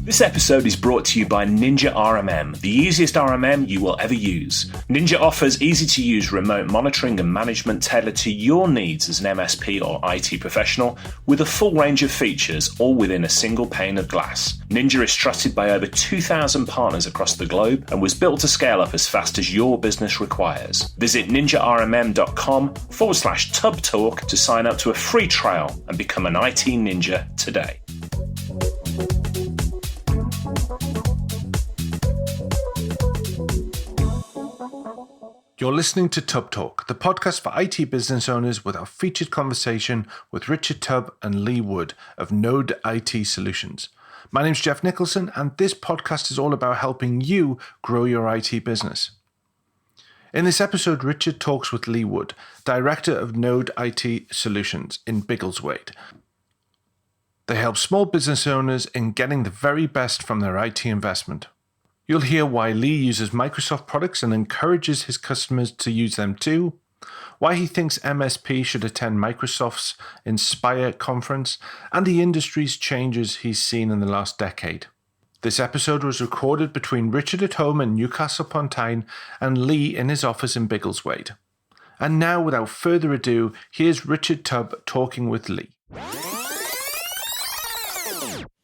This episode is brought to you by Ninja RMM, the easiest RMM you will ever use. Ninja offers easy-to-use remote monitoring and management tailored to your needs as an MSP or IT professional, with a full range of features, all within a single pane of glass. Ninja is trusted by over 2,000 partners across the globe and was built to scale up as fast as your business requires. Visit ninjarmm.com/tubtalk to sign up to a free trial and become an IT ninja today. You're listening to Tub Talk, the podcast for IT business owners, with our featured conversation with Richard Tubb and Leigh Wood of Node IT Solutions. My name's Jeff Nicholson, and this podcast is all about helping you grow your IT business. In this episode, Richard talks with Leigh Wood, Director of Node IT Solutions in Biggleswade. They help small business owners in getting the very best from their IT investment. You'll hear why Leigh uses Microsoft products and encourages his customers to use them too, why he thinks MSP should attend Microsoft's Inspire conference, and the industry's changes he's seen in the last decade. This episode was recorded between Richard at home in Newcastle upon Tyne and Leigh in his office in Biggleswade. And now, without further ado, here's Richard Tubb talking with Leigh.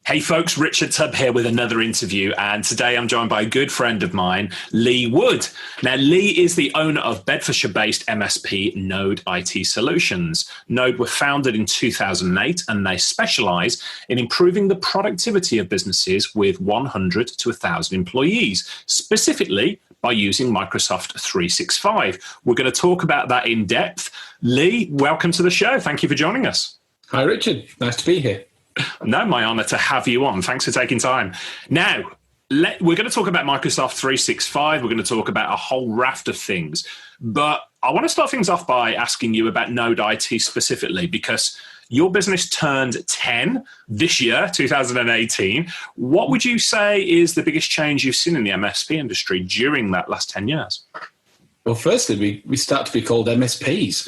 Hey folks, Richard Tubb here with another interview, and today I'm joined by a good friend of mine, Leigh Wood. Now, Leigh is the owner of Bedfordshire-based MSP Node IT Solutions. Node were founded in 2008, and they specialise in improving the productivity of businesses with 100 to 1,000 employees, specifically by using Microsoft 365. We're going to talk about that in depth. Leigh, welcome to the show. Thank you for joining us. Hi, Richard. Nice to be here. No, my honour to have you on. Thanks for taking time. Now, we're going to talk about Microsoft 365. We're going to talk about a whole raft of things. But I want to start things off by asking you about Node IT specifically, because your business turned 10 this year, 2018. What would you say is the biggest change you've seen in the MSP industry during that last 10 years? Well, firstly, we start to be called MSPs.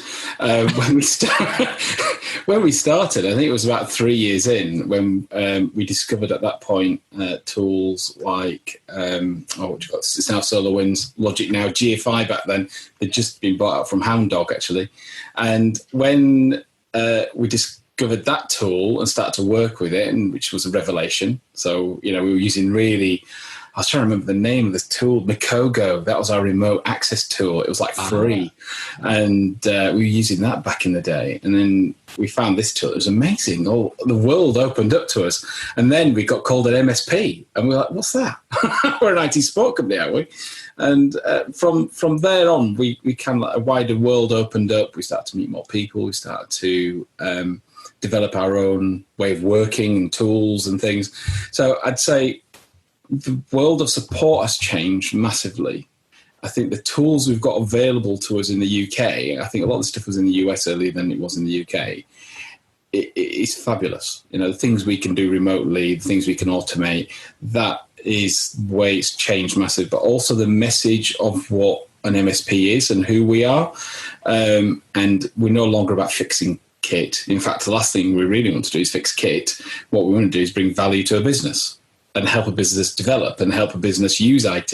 When we started, I think it was about 3 years in, when we discovered at that point tools like, it's now SolarWinds, Logic Now, GFI back then. They'd just been bought out from Hound Dog, actually. And when we discovered that tool and started to work with it, and which was a revelation. So, we were using I was trying to remember the name of this tool, Mikogo. That was our remote access tool. It was like free. And we were using that back in the day. And then we found this tool. It was amazing. The world opened up to us. And then we got called an MSP. And we were like, what's that? We're an IT support company, aren't we? And from there on, we kind of a wider world opened up. We started to meet more people. We started to develop our own way of working and tools and things. So I'd say the world of support has changed massively. I think the tools we've got available to us in the UK, I think a lot of the stuff was in the US earlier than it was in the UK, it's fabulous. The things we can do remotely, the things we can automate, that is the way it's changed massive. But also the message of what an MSP is and who we are. And we're no longer about fixing kit. In fact, the last thing we really want to do is fix kit. What we want to do is bring value to a business and help a business develop and help a business use IT.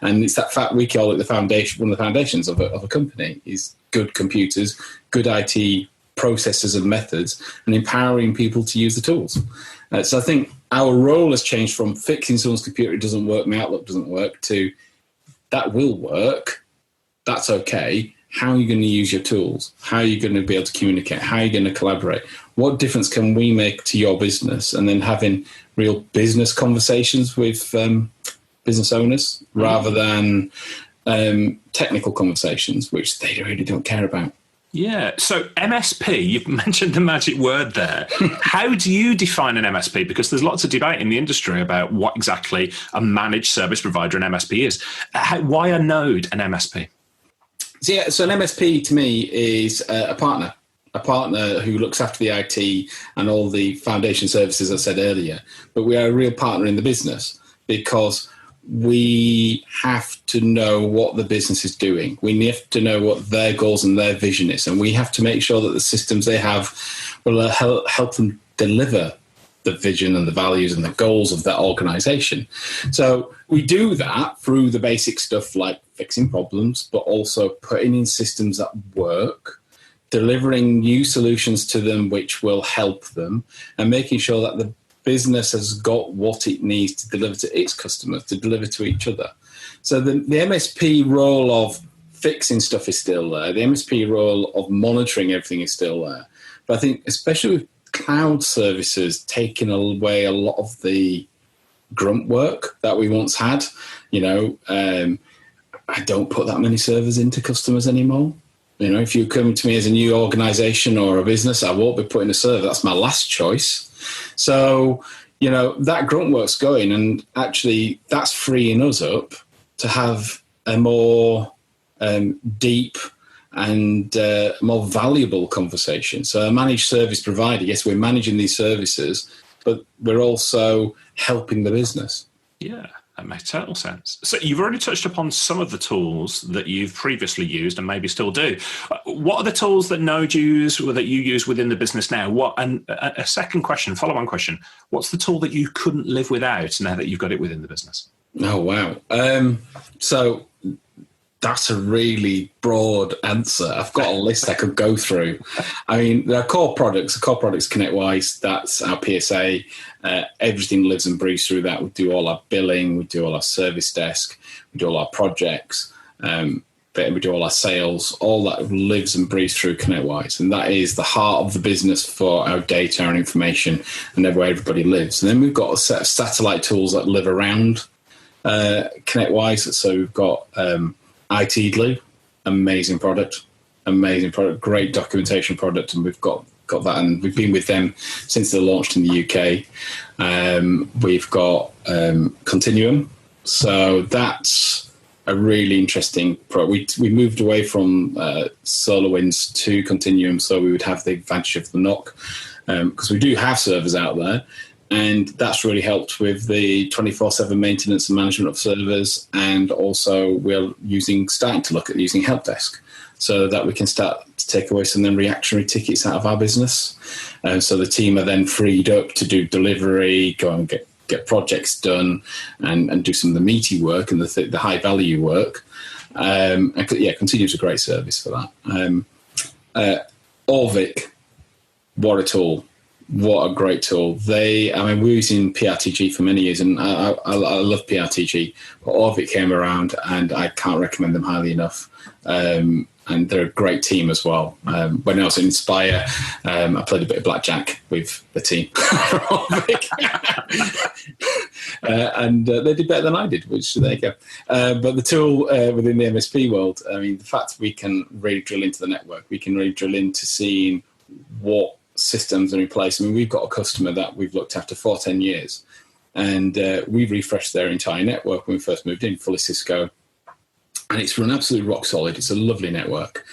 And it's that fact we call it the foundation. One of the foundations of a company is good computers, good IT processes and methods, and empowering people to use the tools. So I think our role has changed from fixing someone's computer, it doesn't work, my Outlook doesn't work, to that will work, that's okay. How are you going to use your tools? How are you going to be able to communicate? How are you going to collaborate? What difference can we make to your business? And then having real business conversations with business owners rather than technical conversations, which they really don't care about. Yeah. So MSP, you've mentioned the magic word there. How do you define an MSP? Because there's lots of debate in the industry about what exactly a managed service provider, an MSP, is. Why a Node an MSP? So an MSP to me is a partner who looks after the IT and all the foundation services I said earlier. But we are a real partner in the business because we have to know what the business is doing. We have to know what their goals and their vision is. And we have to make sure that the systems they have will help them deliver the vision and the values and the goals of that organization. So we do that through the basic stuff like fixing problems, but also putting in systems that work, delivering new solutions to them which will help them, and making sure that the business has got what it needs to deliver to its customers, to deliver to each other. So the MSP role of fixing stuff is still there. The MSP role of monitoring everything is still there. But I think especially with cloud services taking away a lot of the grunt work that we once had, I don't put that many servers into customers anymore. If you come to me as a new organization or a business, I won't be putting a server. That's my last choice. So, that grunt work's going, and actually that's freeing us up to have a more deep and more valuable conversation. So a managed service provider, yes, we're managing these services, but we're also helping the business. Yeah, that makes total sense. So you've already touched upon some of the tools that you've previously used and maybe still do. What are the tools that Node use or that you use within the business now? And a second question, follow-on question, what's the tool that you couldn't live without now that you've got it within the business? Oh, wow. So that's a really broad answer. I've got a list I could go through. I mean, there are core products. The core products, ConnectWise, that's our PSA. Everything lives and breathes through that. We do all our billing. We do all our service desk. We do all our projects. We do all our sales. All that lives and breathes through ConnectWise. And that is the heart of the business for our data, our information, and where everybody lives. And then we've got a set of satellite tools that live around ConnectWise. So we've got IT amazing product, great documentation product, and we've got that, and we've been with them since they launched in the UK. We've got Continuum, so that's a really interesting product. We moved away from SolarWinds to Continuum, so we would have the advantage of the NOC, because we do have servers out there. And that's really helped with the 24/7 maintenance and management of servers. And also we're starting to look at using help desk so that we can start to take away some of them reactionary tickets out of our business. So the team are then freed up to do delivery, go and get projects done, and do some of the meaty work and the high value work. Continues a great service for that. Orvik, what a tool. What a great tool. We're using PRTG for many years, and I love PRTG, but Orvik came around and I can't recommend them highly enough. And they're a great team as well. When I was at Inspire, I played a bit of blackjack with the team. And they did better than I did, which there you go. But the tool within the MSP world, the fact we can really drill into the network, we can really drill into seeing what systems are in place. We've got a customer that we've looked after for 10 years, and we've refreshed their entire network when we first moved in, fully Cisco, and it's run absolutely rock solid. It's a lovely network,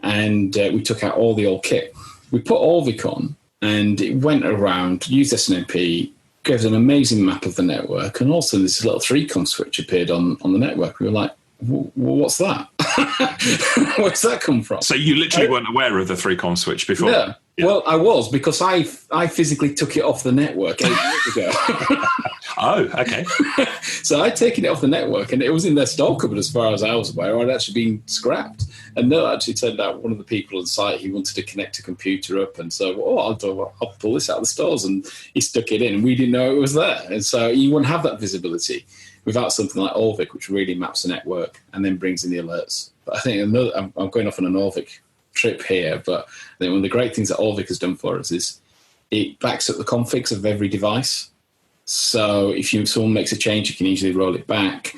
and we took out all the old kit. We put Orvik on, and it went around, used SNMP, gave us an amazing map of the network, and also this little 3-com switch appeared on the network. We were like, what's that? Where's that come from? So you literally weren't aware of the 3-com switch before? Yeah. Well, I was, because I physically took it off the network 8 years ago. Oh, okay. So I'd taken it off the network, and it was in their store cupboard as far as I was aware. I'd actually been scrapped. And no, actually turned out one of the people on site, he wanted to connect a computer up, and so, I'll pull this out of the stores, and he stuck it in, and we didn't know it was there. And so you wouldn't have that visibility without something like Orvik, which really maps the network and then brings in the alerts. But I think I'm going off on an Orvik trip here, but I think one of the great things that Orvik has done for us is it backs up the configs of every device. So if someone makes a change, you can easily roll it back.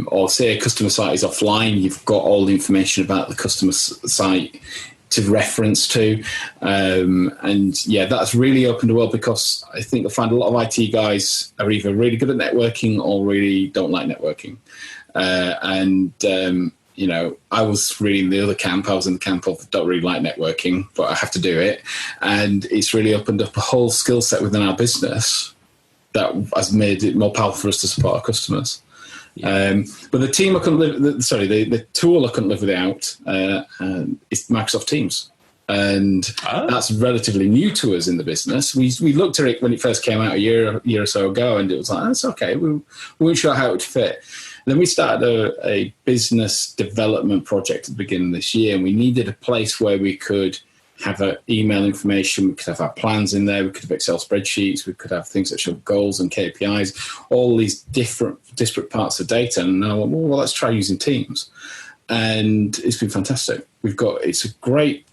Or say a customer site is offline, you've got all the information about the customer site to reference to. That's really opened the world, because I think you'll find a lot of IT guys are either really good at networking or really don't like networking. I was really in the other camp. I was in the camp of don't really like networking, but I have to do it. And it's really opened up a whole skill set within our business that has made it more powerful for us to support our customers. But the team I couldn't live. The tool I couldn't live without is Microsoft Teams, and that's relatively new to us in the business. We looked at it when it first came out a year or so ago, and it was like, that's okay. We weren't sure how it would fit. And then we started a business development project at the beginning of this year, and we needed a place where we could have email information, we could have our plans in there, we could have Excel spreadsheets, we could have things that show goals and KPIs, all these different disparate parts of data. And I went, well, let's try using Teams. And it's been fantastic. It's a great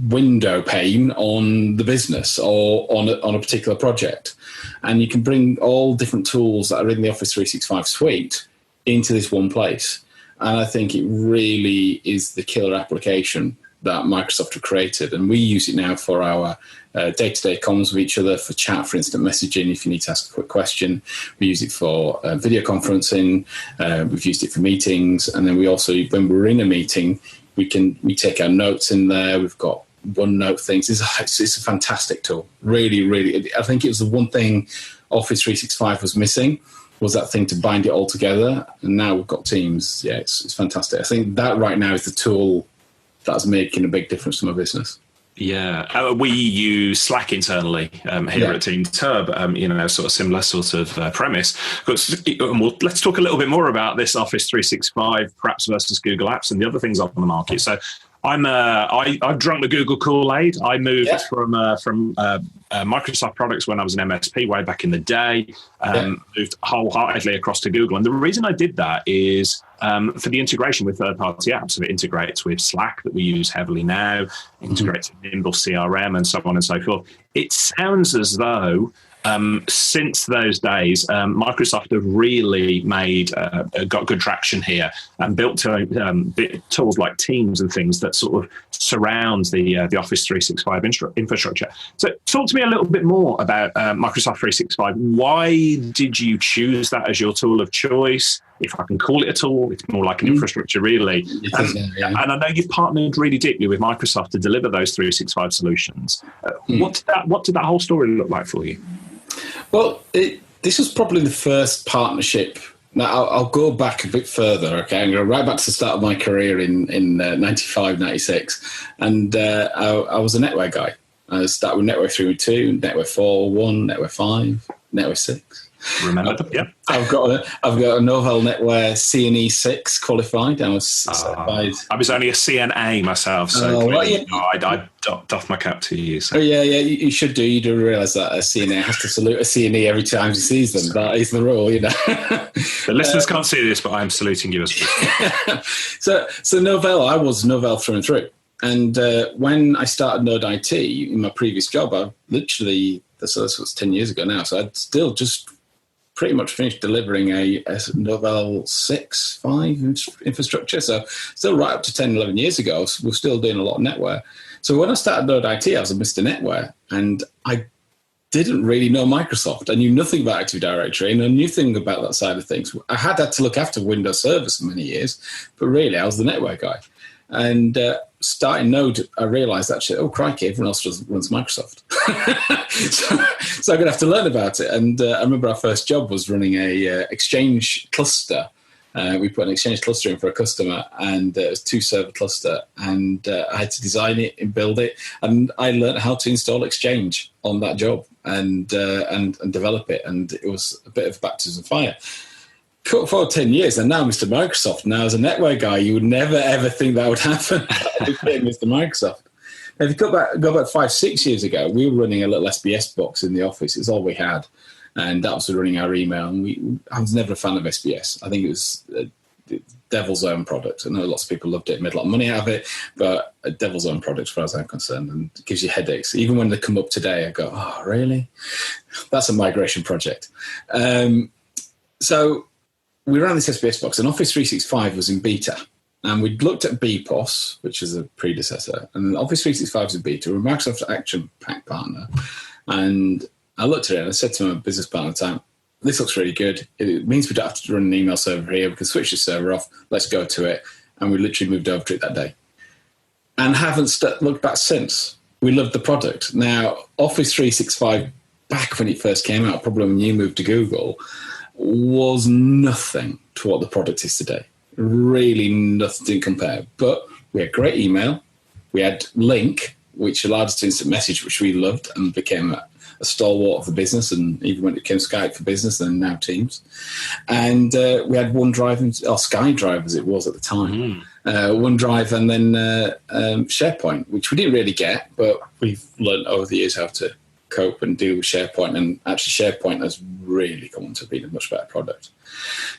window pane on the business or on a particular project. And you can bring all different tools that are in the Office 365 suite into this one place. And I think it really is the killer application that Microsoft have created, and we use it now for our day-to-day comms with each other, for chat, for instant messaging if you need to ask a quick question. We use it for video conferencing. We've used it for meetings, and then we also, when we're in a meeting, we take our notes in there. We've got OneNote things. It's a fantastic tool. Really, really. I think it was the one thing Office 365 was missing, was that thing to bind it all together, and now we've got Teams. Yeah, it's fantastic. I think that right now is the tool that's making a big difference to my business. Yeah, we use Slack internally here at Team Tub, sort of similar sort of premise. Let's talk a little bit more about this Office 365, perhaps versus Google Apps and the other things on the market. So I've drunk the Google Kool-Aid. I moved from Microsoft products when I was an MSP way back in the day, moved wholeheartedly across to Google. And the reason I did that is for the integration with third-party apps. So it integrates with Slack that we use heavily now, integrates with Nimble CRM and so on and so forth. It sounds as though since those days, Microsoft have really got good traction here and built tools like Teams and things that sort of surround the Office 365 infrastructure. So talk to me a little bit more about Microsoft 365. Why did you choose that as your tool of choice? If I can call it a tool, it's more like an infrastructure, really. And I know you've partnered really deeply with Microsoft to deliver those 365 solutions. What did that whole story look like for you? Well, this was probably the first partnership. Now, I'll go back a bit further, okay? I'm going right back to the start of my career in 95, 96. And I was a network guy. I started with Network 3.2, Network 4.1, Network 5, Network 6. Remember them? Yeah. I've got a Novell NetWare CNE 6 qualified. I was certified. I was only a CNA myself, so I doff my cap to you. So. You should do. You do realise that a CNA has to salute a CNE every time he sees them. That is the rule, you know. The listeners can't see this, but I'm saluting you as well. So Novell, I was Novell through and through. And when I started Node IT in my previous job, I literally, this was 10 years ago now, so I'd still just pretty much finished delivering a Novell 6.5 infrastructure. So still right up to 10, 11 years ago, we're still doing a lot of netware. So when I started Node IT, I was a Mr. Netware, and I didn't really know Microsoft. I knew nothing about Active Directory, and I knew nothing about that side of things. I had to look after Windows servers for many years, but really I was the netware guy. And starting Node, I realized actually, oh crikey, everyone else runs Microsoft. so I'm going to have to learn about it. And I remember our first job was running a Exchange cluster. We put an Exchange cluster in for a customer, and it was 2-server cluster. And I had to design it and build it. And I learned how to install Exchange on that job and develop it. And it was a bit of baptism of fire. Cut forward 10 years, and now Mr. Microsoft. Now, as a network guy, you would never, ever think that would happen. Mr. Microsoft. Now, if you go back 5-6 years ago, we were running a little SBS box in the office. It's all we had. And that was running our email. And I was never a fan of SBS. I think it was a devil's own product. I know lots of people loved it, made a lot of money out of it, but a devil's own product as far as I'm concerned. And it gives you headaches. Even when they come up today, I go, oh, really? That's a migration project. So we ran this SBS box, and Office 365 was in beta. And we'd looked at BPOS, which is a predecessor, and Office 365 was in beta. We're a Microsoft Action Pack partner. And I looked at it and I said to my business partner at the time, this looks really good. It means we don't have to run an email server here. We can switch the server off. Let's go to it. And we literally moved over to it that day. And haven't looked back since. We loved the product. Now, Office 365, back when it first came out, probably when you moved to Google, was nothing to what the product is today. Really nothing to compare. But we had great email. We had Link, which allowed us to instant message, which we loved and became a stalwart of the business, and even when it became Skype for Business and now Teams. And we had OneDrive, or SkyDrive as it was at the time. OneDrive and then SharePoint, which we didn't really get, but we've learned over the years how to cope and deal with SharePoint. And actually SharePoint has really come to be a much better product.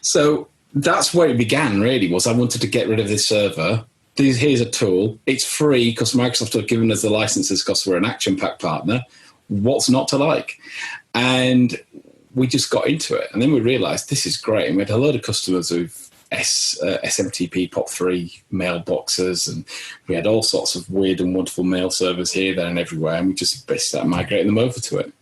So that's where it began, really, was I wanted to get rid of this server. Here's a tool. It's free because Microsoft have given us the licenses because we're an Action Pack partner. What's not to like? And we just got into it. And then we realized this is great. And we had a load of customers who've SMTP POP3 mailboxes, and we had all sorts of weird and wonderful mail servers here, there, and everywhere. And we just basically started migrating them over to it.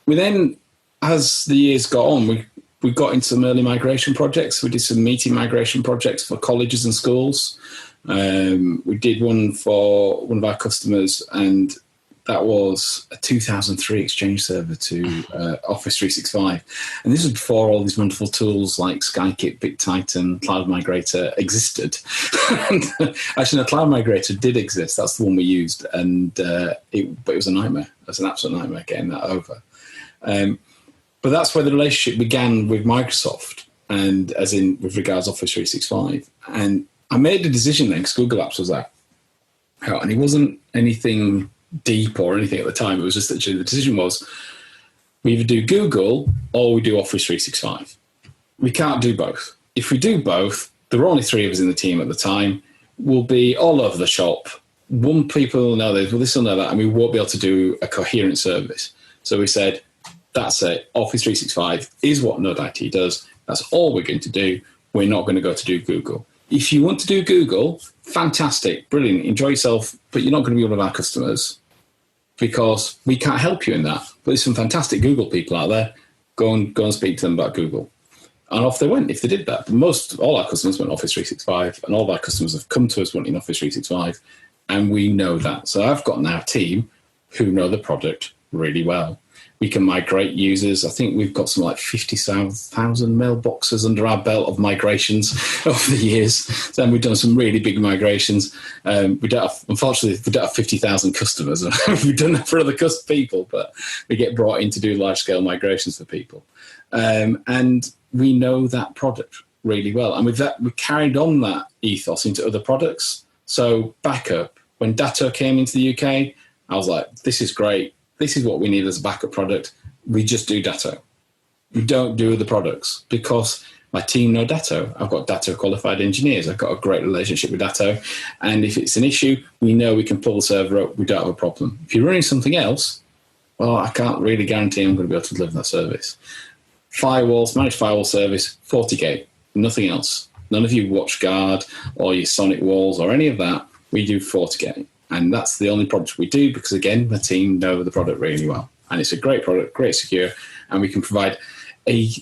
We then, as the years got on, we got into some early migration projects. We did some meeting migration projects for colleges and schools. We did one for one of our customers, and that was a 2003 Exchange server to Office 365. And this was before all these wonderful tools like SkyKit, BigTitan, Cloud Migrator existed. Actually, no, Cloud Migrator did exist. That's the one we used. And but it was a nightmare. It was an absolute nightmare getting that over. But that's where the relationship began with Microsoft, and as in with regards to Office 365. And I made a decision then, because Google Apps was out. And it wasn't anything deep or anything at the time. It was just that the decision was we either do Google or we do Office 365. We can't do both. If we do both, there were only 3 of us in the team at the time. We'll be all over the shop. One people will know this, well, this will know that, and we won't be able to do a coherent service. So we said, that's it. Office 365 is what Node IT does. That's all we're going to do. We're not going to go to do Google. If you want to do Google, fantastic, brilliant, enjoy yourself, but you're not going to be one of our customers because we can't help you in that. But there's some fantastic Google people out there. Go and speak to them about Google. And off they went if they did that. But all our customers went Office 365, and all of our customers have come to us wanting Office 365, and we know that. So I've got now a team who know the product really well. We can migrate users. I think we've got some like 50,000 mailboxes under our belt of migrations over the years. So we've done some really big migrations. Unfortunately, we don't have 50,000 customers. We've done that for other people, but we get brought in to do large scale migrations for people. And we know that product really well. And with that, we carried on that ethos into other products. So backup, when Datto came into the UK, I was like, this is great. This is what we need as a backup product. We just do Datto. We don't do other products because my team know Datto. I've got Datto qualified engineers. I've got a great relationship with Datto. And if it's an issue, we know we can pull the server up. We don't have a problem. If you're running something else, well, I can't really guarantee I'm going to be able to deliver that service. Firewalls, managed firewall service, FortiGate, nothing else. None of you WatchGuard or your Sonic Walls or any of that. We do FortiGate. And that's the only product we do because, again, the team know the product really well. And it's a great product, great secure, and we can provide a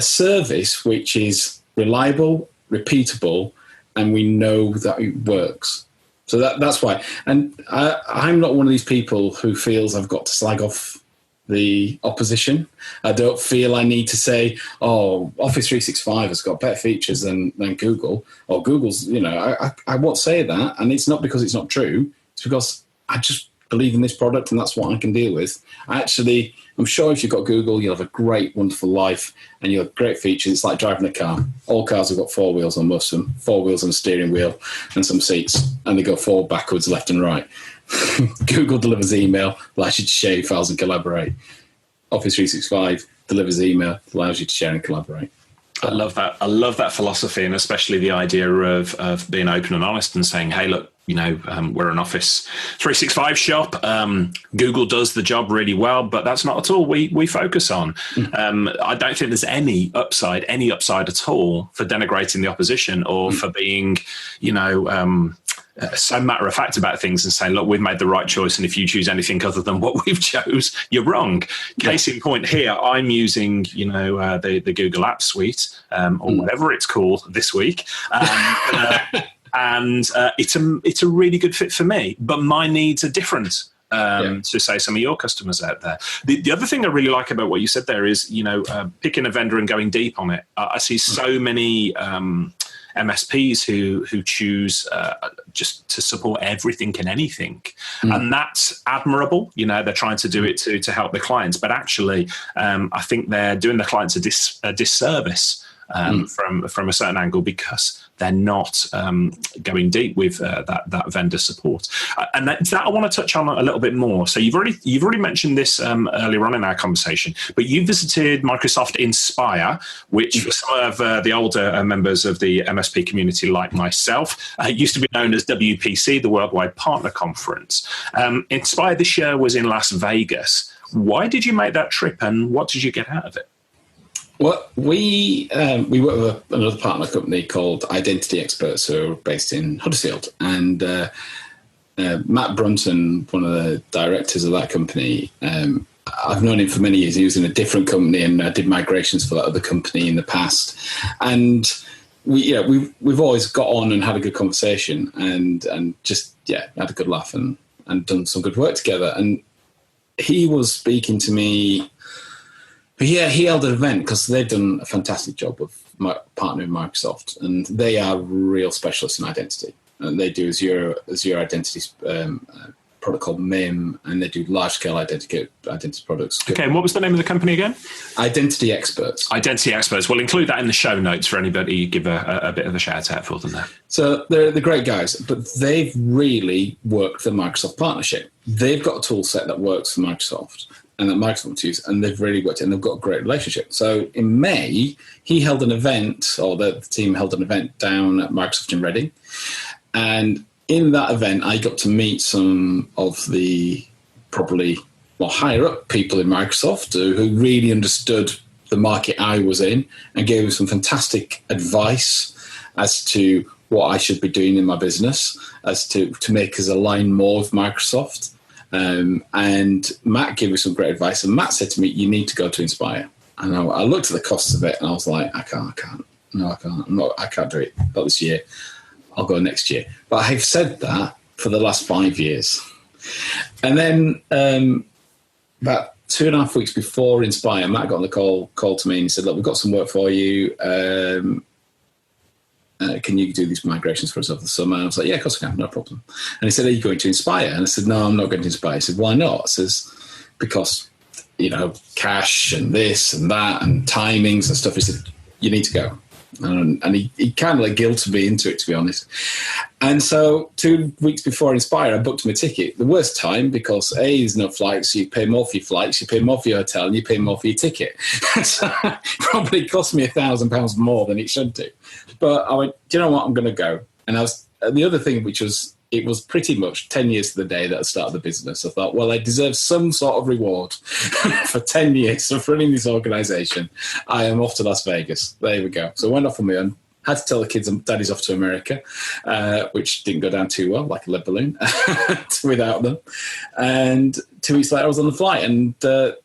service which is reliable, repeatable, and we know that it works. So that's why. And I'm not one of these people who feels I've got to slag off the opposition. I don't feel I need to say, oh, Office 365 has got better features than Google, or Google's, I won't say that. And it's not because it's not true. It's because I just believe in this product and that's what I can deal with. I'm sure if you've got Google, you'll have a great, wonderful life and you'll have great features. It's like driving a car. All cars have got 4 wheels on most of them, 4 wheels and a steering wheel and some seats, and they go forward, backwards, left and right. Google delivers email, allows you to share your files and collaborate. Office 365 delivers email, allows you to share and collaborate. I love that. I love that philosophy, and especially the idea of being open and honest and saying, hey, look, we're an Office 365 shop. Google does the job really well, but that's not at all we focus on. I don't think there's any upside at all for denigrating the opposition or for being, so matter of fact about things and saying, look, we've made the right choice, and if you choose anything other than what we've chose, you're wrong. Case in point here, I'm using, the Google Apps Suite or whatever it's called this week. And it's a really good fit for me, but my needs are different. to say some of your customers out there. The other thing I really like about what you said there is, picking a vendor and going deep on it. I see so many MSPs who choose just to support everything and anything. And that's admirable. They're trying to do it to help the clients. But actually, I think they're doing the clients a disservice from a certain angle, because they're not going deep with that vendor support. And that I want to touch on a little bit more. So you've already mentioned this earlier on in our conversation, but you visited Microsoft Inspire, which for some of the older members of the MSP community like myself, used to be known as WPC, the Worldwide Partner Conference. Inspire this year was in Las Vegas. Why did you make that trip, and what did you get out of it? Well, we work with another partner company called Identity Experts, who are based in Huddersfield. And Matt Brunton, one of the directors of that company, I've known him for many years. He was in a different company, and I did migrations for that other company in the past. And we've always got on and had a good conversation, and just had a good laugh and done some good work together. And he was speaking to me. But he held an event because they've done a fantastic job of partnering with Microsoft, and they are real specialists in identity. And they do Azure identity product called MIM, and they do large-scale identity products. Okay, and what was the name of the company again? Identity Experts. Identity Experts. We'll include that in the show notes for anybody. Give a bit of a shout-out for them there. So they're great guys, but they've really worked the Microsoft partnership. They've got a tool set that works for Microsoft, and that Microsoft use, and they've really worked it, and they've got a great relationship. So in May, he held an event, or the team held an event down at Microsoft in Reading. And in that event, I got to meet some of the probably higher up people in Microsoft who really understood the market I was in, and gave me some fantastic advice as to what I should be doing in my business, as to make us align more with Microsoft. And Matt gave me some great advice, and Matt said to me, "You need to go to Inspire." And I looked at the costs of it, and I was like, I can't do it. Not this year. I'll go next year. But I've said that for the last 5 years. And then about 2.5 weeks before Inspire, Matt got on the call to me, and he said, "Look, we've got some work for you. Can you do these migrations for us over the summer?" And I was like, "Yeah, of course I can, no problem." And he said, "Are you going to Inspire?" And I said, "No, I'm not going to Inspire." He said, "Why not?" I says, "Because, cash and this and that and timings and stuff." He said, "You need to go." And he kind of guilted me into it, to be honest. And so 2 weeks before Inspire, I booked my ticket. The worst time, because there's no flights, so you pay more for your flights, you pay more for your hotel, and you pay more for your ticket. So it probably cost me £1,000 more than it should do. But I went, "Do you know what? I'm going to go." And the other thing, which was, it was pretty much 10 years to the day that I started the business. I thought, well, I deserve some sort of reward for 10 years of running this organization. I am off to Las Vegas. There we go. So I went off on my own. Had to tell the kids Daddy's off to America, which didn't go down too well, like a lead balloon, without them. And 2 weeks later, I was on the flight. And the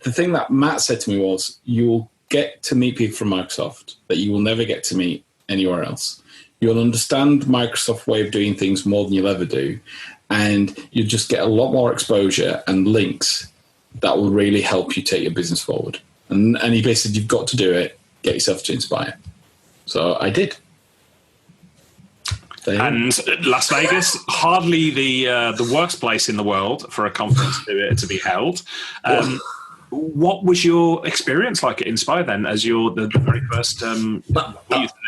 thing that Matt said to me was, "You will get to meet people from Microsoft that you will never get to meet anywhere else. You'll understand Microsoft's way of doing things more than you'll ever do, and you'll just get a lot more exposure and links that will really help you take your business forward." And he basically said, "You've got to do it. Get yourself to Inspire." So I did. And Las Vegas, hardly the worst place in the world for a conference to be held. What was your experience like at Inspire then, as you're the very first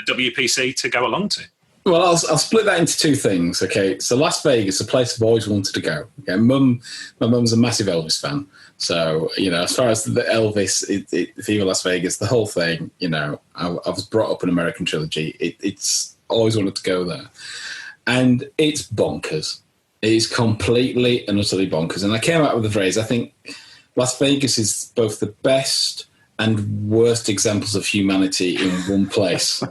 WPC to go along to? Well, I'll split that into two things. Okay, so Las Vegas, a place I've always wanted to go. Okay, my mum's a massive Elvis fan, so as far as the Elvis, Viva Las Vegas, the whole thing. I was brought up in American Trilogy. It's always wanted to go there, and it's bonkers. It is completely and utterly bonkers. And I came out with the phrase, I think Las Vegas is both the best and worst examples of humanity in one place.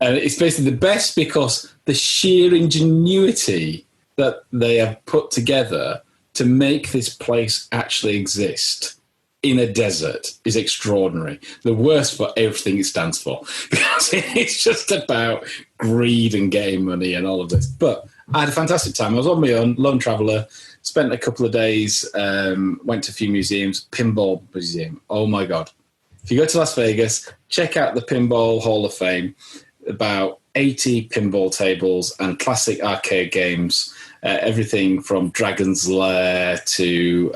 And it's basically the best because the sheer ingenuity that they have put together to make this place actually exist in a desert is extraordinary. The worst for everything it stands for, because it's just about greed and getting money and all of this. But I had a fantastic time. I was on my own, lone traveller, spent a couple of days, went to a few museums, Pinball Museum. Oh, my God. If you go to Las Vegas, check out the Pinball Hall of Fame, about 80 pinball tables and classic arcade games, everything from Dragon's Lair to,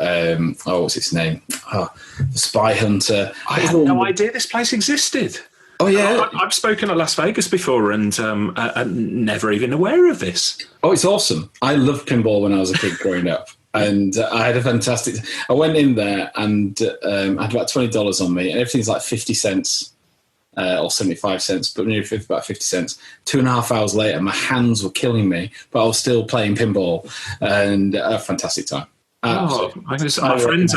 what's its name? The Spy Hunter. I had no idea this place existed. Oh, yeah. I've spoken at Las Vegas before and I'm never even aware of this. Oh, it's awesome. I loved pinball when I was a kid growing up. And I had a fantastic... I went in there and I had about $20 on me, and everything's like 50 cents or 75 cents, but nearly about 50 cents. 2.5 hours later, my hands were killing me, but I was still playing pinball, and a fantastic time. My friend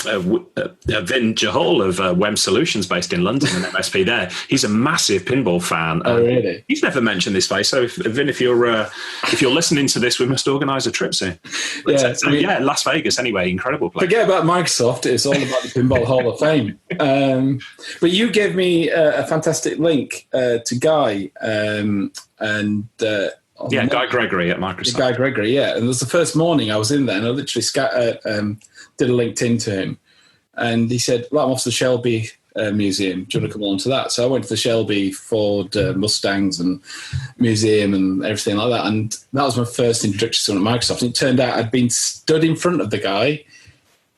Vin Jahal of WEM Solutions, based in London, an MSP there. He's a massive pinball fan. Oh, really? He's never mentioned this place. So, Vin, if you're listening to this, we must organise a trip soon. Las Vegas. Anyway, incredible place. Forget about Microsoft. It's all about the Pinball Hall of Fame. But you gave me a fantastic link to Guy Guy Gregory at Microsoft. Guy Gregory, yeah. And it was the first morning I was in there, and I literally did a LinkedIn to him. And he said, I'm off to the Shelby Museum. Do you want to come along to that? So I went to the Shelby Ford Mustangs and Museum and everything like that. And that was my first introduction to Microsoft. And it turned out I'd been stood in front of the guy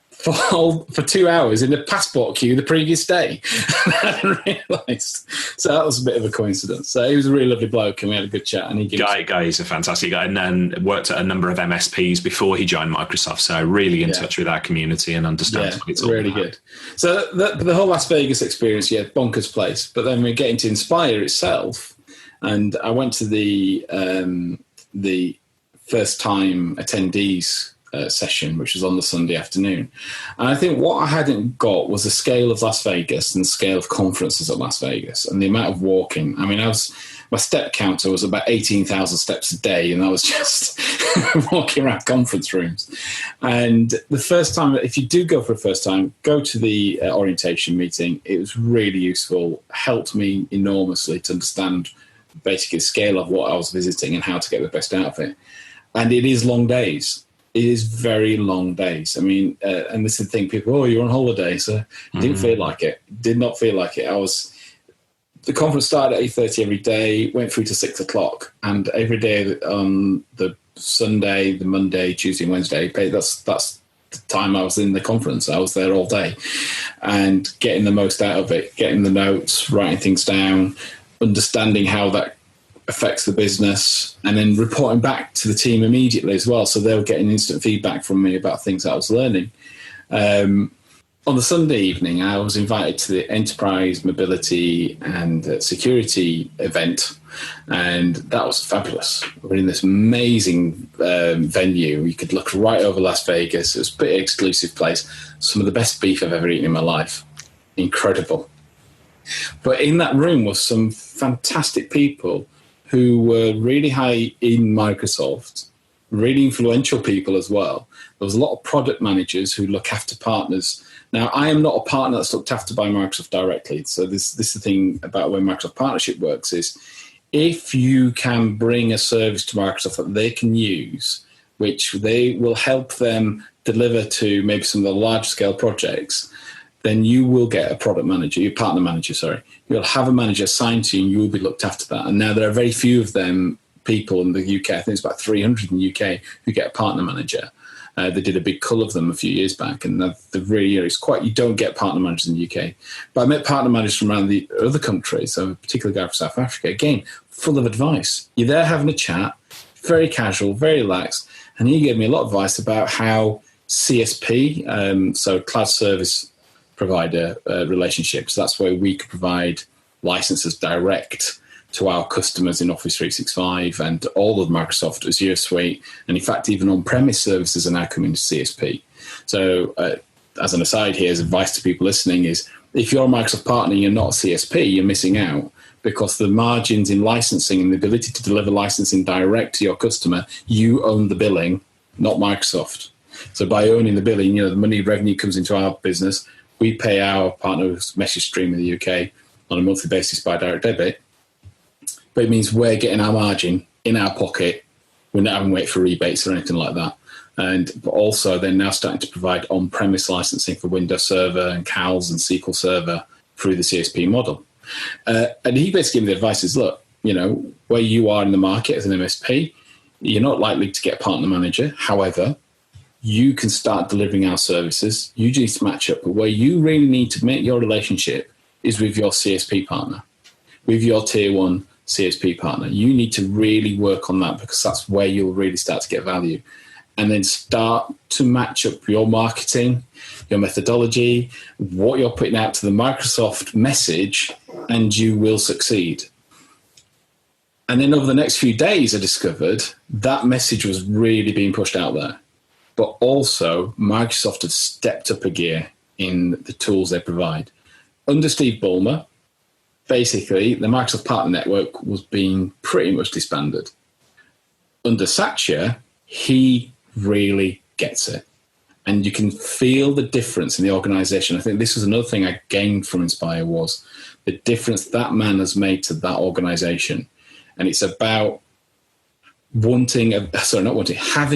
for 2 hours in a passport queue the previous day. I realised. So that was a bit of a coincidence. So he was a really lovely bloke, and we had a good chat. And Guy is a fantastic guy, and then worked at a number of MSPs before he joined Microsoft. So really in touch with our community and understands what it's all really about. Good. So the whole Las Vegas experience, bonkers place. But then we're getting to Inspire itself, and I went to the first time attendees session, which was on the Sunday afternoon. And I think what I hadn't got was the scale of Las Vegas and the scale of conferences at Las Vegas and the amount of walking. I mean, my step counter was about 18,000 steps a day, and I was just walking around conference rooms. And the first time, if you do go for a first time, go to the orientation meeting. It was really useful, helped me enormously to understand basically the scale of what I was visiting and how to get the best out of it. And it is long days. It is very long days. I mean, and this is the thing, people, you're on holiday, so didn't feel like it. Did not feel like it. The conference started at 8:30 every day, went through to 6 o'clock, and every day on the Sunday, the Monday, Tuesday, and Wednesday, that's the time I was in the conference. I was there all day, and getting the most out of it, getting the notes, writing things down, understanding how that affects the business, and then reporting back to the team immediately as well. So they were getting instant feedback from me about things I was learning. On the Sunday evening, I was invited to the Enterprise Mobility and Security event, and that was fabulous. We're in this amazing venue. You could look right over Las Vegas. It was a pretty exclusive place. Some of the best beef I've ever eaten in my life. Incredible. But in that room was some fantastic people who were really high in Microsoft, really influential people as well. There was a lot of product managers who look after partners. Now, I am not a partner that's looked after by Microsoft directly. So this is the thing about where Microsoft partnership works is if you can bring a service to Microsoft that they can use, which they will help them deliver to maybe some of the large scale projects, then you will get a product manager, your partner manager, sorry. You'll have a manager assigned to you and you will be looked after that. And now there are very few of them people in the UK, I think it's about 300 in the UK, who get a partner manager. They did a big cull of them a few years back, and you don't get partner managers in the UK. But I met partner managers from around the other countries, so a particular guy from South Africa, again, full of advice. You're there having a chat, very casual, very relaxed, and he gave me a lot of advice about how CSP, so cloud service provider relationships. That's where we could provide licenses direct to our customers in Office 365 and all of Microsoft Azure Suite. And in fact, even on-premise services are now coming to CSP. So as an aside here, as advice to people listening is, if you're a Microsoft partner and you're not a CSP, you're missing out, because the margins in licensing and the ability to deliver licensing direct to your customer, you own the billing, not Microsoft. So by owning the billing, the money revenue comes into our business. We pay our partners message stream in the UK on a monthly basis by direct debit. But it means we're getting our margin in our pocket We're not having to wait for rebates or anything like that. But also they're now starting to provide on-premise licensing for Windows Server and CALS and SQL Server through the CSP model. And he basically gave me the advice is, look, where you are in the market as an MSP, you're not likely to get a partner manager. However, you can start delivering our services. You just match up. But where you really need to make your relationship is with your CSP partner, with your tier one CSP partner. You need to really work on that because that's where you'll really start to get value. And then start to match up your marketing, your methodology, what you're putting out to the Microsoft message, and you will succeed. And then over the next few days, I discovered that message was really being pushed out there. But also, Microsoft had stepped up a gear in the tools they provide. Under Steve Ballmer, basically, the Microsoft Partner Network was being pretty much disbanded. Under Satya, he really gets it. And you can feel the difference in the organization. I think this was another thing I gained from Inspire was the difference that man has made to that organization. And it's about having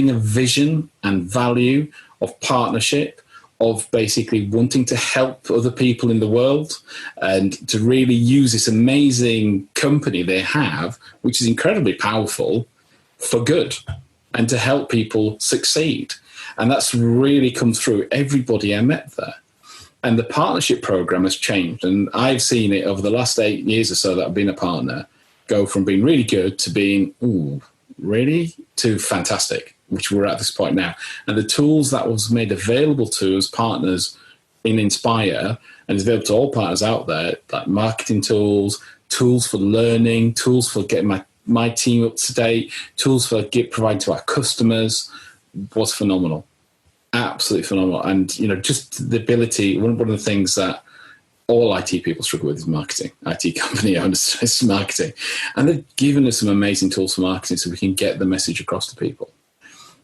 a vision and value of partnership, of basically wanting to help other people in the world and to really use this amazing company they have, which is incredibly powerful, for good and to help people succeed. And that's really come through everybody I met there. And the partnership program has changed. And I've seen it over the last 8 years or so that I've been a partner go from being really good to being, ooh, really? To fantastic, which we're at this point now. And the tools that was made available to us partners in Inspire and is available to all partners out there, like marketing tools, tools for learning, tools for getting my team up to date, tools for providing to our customers, was phenomenal. Absolutely phenomenal. And, just the ability, one of the things that all IT people struggle with is marketing. IT company owners is marketing. And they've given us some amazing tools for marketing so we can get the message across to people.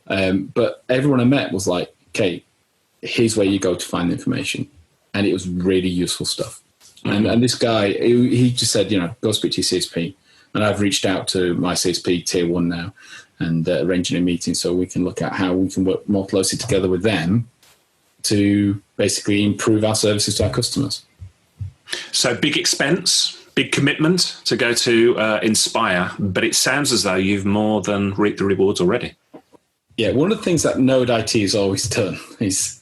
But everyone I met was like, okay, here's where you go to find the information. And it was really useful stuff. Mm-hmm. And this guy, he just said, go speak to your CSP. And I've reached out to my CSP tier one now and arranging a meeting so we can look at how we can work more closely together with them to basically improve our services to our customers. So big expense, big commitment to go to Inspire, but it sounds as though you've more than reaped the rewards already. Yeah, one of the things that Node IT has always done is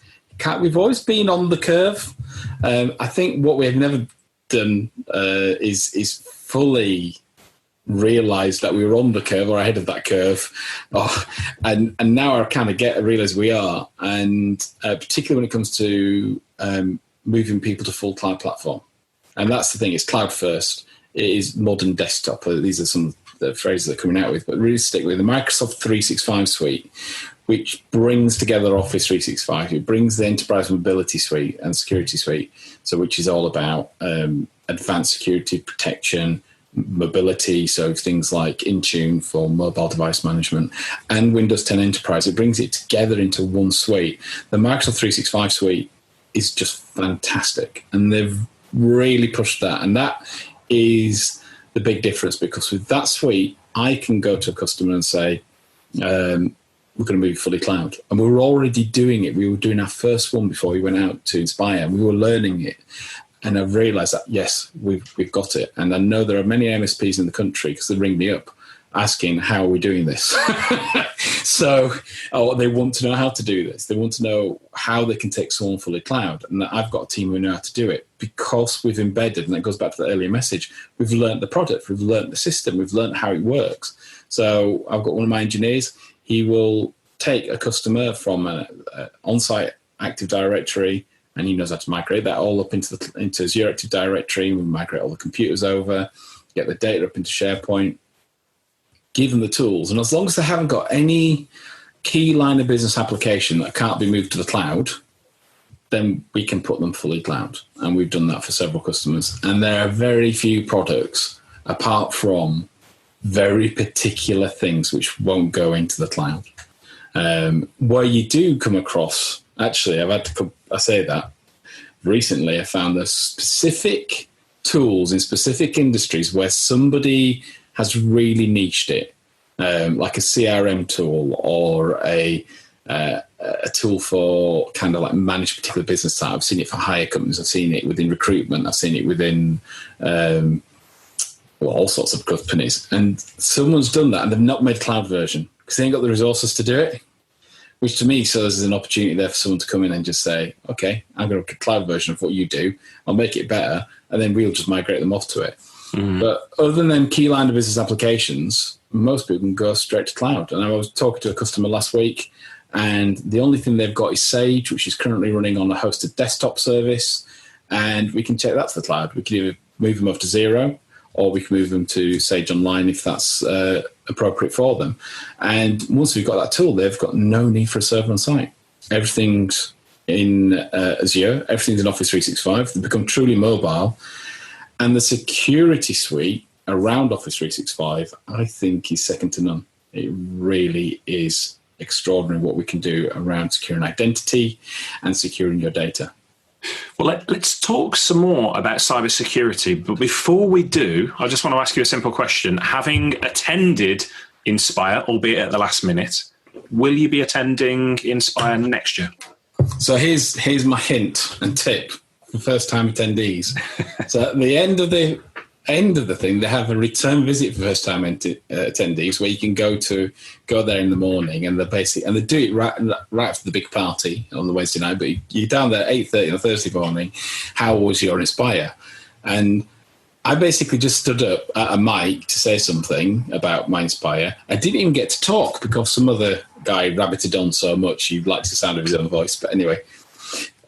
we've always been on the curve. I think what we have never done is fully realize that we were on the curve or ahead of that curve. And now I kind of realize we are. And particularly when it comes to moving people to full cloud platform. And that's the thing, it's cloud first. It is modern desktop. These are some of the phrases they're coming out with, but really stick with the Microsoft 365 suite, which brings together Office 365. It brings the enterprise mobility suite and security suite, so which is all about advanced security protection, mobility, so things like Intune for mobile device management, and Windows 10 Enterprise. It brings it together into one suite. The Microsoft 365 suite is just fantastic, and they've really pushed that. And that is the big difference, because with that suite, I can go to a customer and say, we're going to move fully cloud. And we were already doing it. We were doing our first one before we went out to Inspire, and we were learning it. And I've realized that, yes, we've got it. And I know there are many MSPs in the country, because they ring me up asking, how are we doing this? So they want to know how to do this. They want to know how they can take someone fully cloud. And I've got a team who know how to do it, because we've embedded, and that goes back to the earlier message, we've learned the product, we've learned the system, we've learned how it works. So I've got one of my engineers, he will take a customer from an on-site Active Directory, and he knows how to migrate that all up into Azure Active Directory. We migrate all the computers over, get the data up into SharePoint, give them the tools. And as long as they haven't got any key line of business application that can't be moved to the cloud, then we can put them fully cloud. And we've done that for several customers. And there are very few products, apart from very particular things, which won't go into the cloud. Where you do come across, actually, I say that recently, I found there's specific tools in specific industries where somebody has really niched it. like a CRM tool or a tool for kind of like manage a particular business type. I've seen it for hire companies. I've seen it within recruitment. I've seen it within all sorts of companies. And someone's done that and they've not made a cloud version because they ain't got the resources to do it, which to me shows there's an opportunity there for someone to come in and just say, okay, I'm going to make a cloud version of what you do. I'll make it better. And then we'll just migrate them off to it. But other than key line of business applications, most people can go straight to cloud. And I was talking to a customer last week, and the only thing they've got is Sage, which is currently running on a hosted desktop service. And we can check that to the cloud. We can either move them over to Zero, or we can move them to Sage Online if that's appropriate for them. And once we've got that tool, they've got no need for a server on site. Everything's in Azure. Everything's in Office 365. They become truly mobile. And the security suite around Office 365, I think, is second to none. It really is extraordinary what we can do around securing identity and securing your data. Well, let's talk some more about cybersecurity. But before we do, I just want to ask you a simple question. Having attended Inspire, albeit at the last minute, will you be attending Inspire next year? So here's my hint and tip for first-time attendees. So at the end of the thing, they have a return visit for first-time attendees where you can go there in the morning, and they do it right after the big party on the Wednesday night. But you're down there at 8:30 on a Thursday morning. How was your Inspire? And I basically just stood up at a mic to say something about my Inspire. I didn't even get to talk because some other guy rabbited on so much he likes the sound of his own voice. But anyway.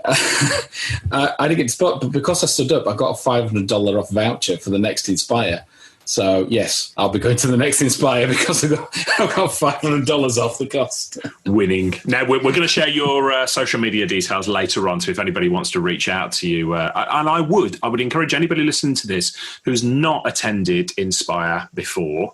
I didn't get to spot, but because I stood up, I got a $500 off voucher for the next Inspire. So yes, I'll be going to the next Inspire because I've got $500 off the cost. Winning. Now we're going to share your social media details later on. So if anybody wants to reach out to you, and I would encourage anybody listening to this who's not attended Inspire before.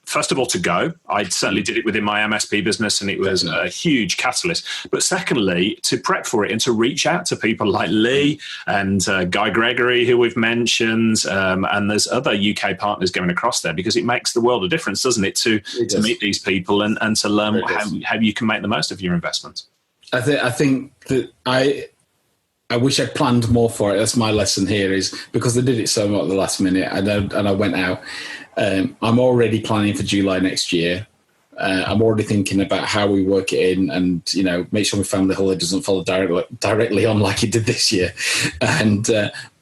First of all, to go. I certainly did it within my MSP business, and it was a huge catalyst. But secondly, to prep for it and to reach out to people like Leigh and Guy Gregory, who we've mentioned, and there's other UK partners going across there, because it makes the world of difference, doesn't it, to meet these people and to learn how you can make the most of your investment. I think that I wish I'd planned more for it. That's my lesson here, is because they did it so much at the last minute, and I went out. I'm already planning for July next year. I'm already thinking about how we work it in, and make sure my family holiday doesn't follow directly on like it did this year. And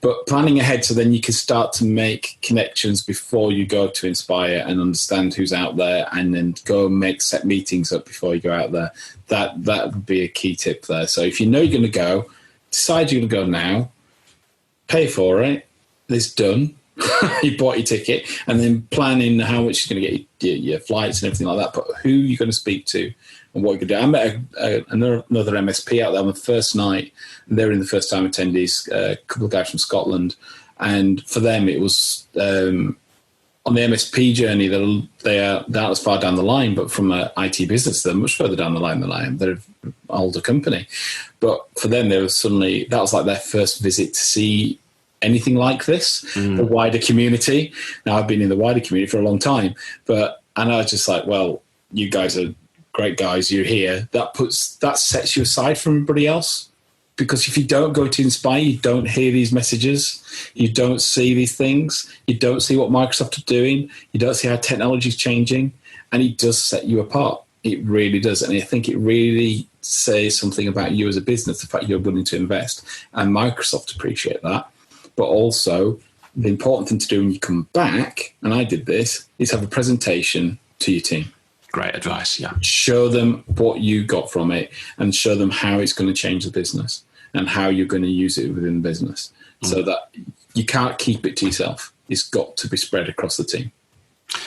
but planning ahead, so then you can start to make connections before you go to Inspire and understand who's out there, and then go and set meetings up before you go out there. That would be a key tip there. So if you know you're going to go, decide you're going to go now, pay for it. It's done. You bought your ticket, and then planning how much you're going to get your flights and everything like that, but who you're going to speak to and what you're going to do. I met another MSP out there on the first night, and they were in the first-time attendees, a couple of guys from Scotland, and for them it was on the MSP journey, they're not as far down the line, but from an IT business, they're much further down the line than I am. They're an older company. But for them, that was like their first visit to see anything like this, the wider community. Now, I've been in the wider community for a long time, and I was just like, well, you guys are great guys, you're here. That sets you aside from everybody else. Because if you don't go to Inspire, you don't hear these messages, you don't see these things, you don't see what Microsoft are doing, you don't see how technology is changing, and it does set you apart. It really does. And I think it really says something about you as a business, the fact you're willing to invest. And Microsoft appreciate that. But also, the important thing to do when you come back, and I did this, is have a presentation to your team. Great advice, yeah. Show them what you got from it, and show them how it's going to change the business and how you're going to use it within the business, so that you can't keep it to yourself. It's got to be spread across the team.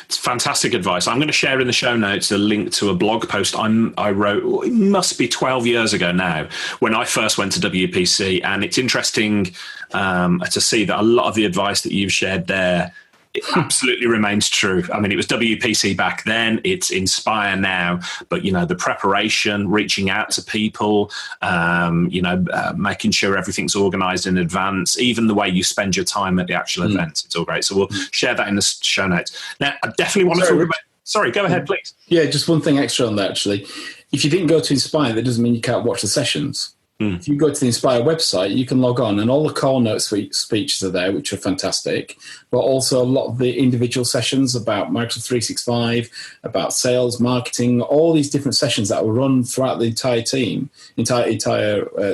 It's fantastic advice. I'm going to share in the show notes a link to a blog post I wrote, it must be 12 years ago now, when I first went to WPC. And it's interesting to see that a lot of the advice that you've shared there, it absolutely remains true. I mean, it was WPC back then, it's Inspire now, but, the preparation, reaching out to people, making sure everything's organized in advance, even the way you spend your time at the actual events, it's all great. So we'll share that in the show notes. Now, I definitely want to talk about... Sorry, go ahead, please. Yeah, just one thing extra on that, actually. If you didn't go to Inspire, that doesn't mean you can't watch the sessions. If you go to the Inspire website, you can log on, and all the call notes speeches are there, which are fantastic, but also a lot of the individual sessions about Microsoft 365, about sales, marketing, all these different sessions that will run throughout the entire team, entire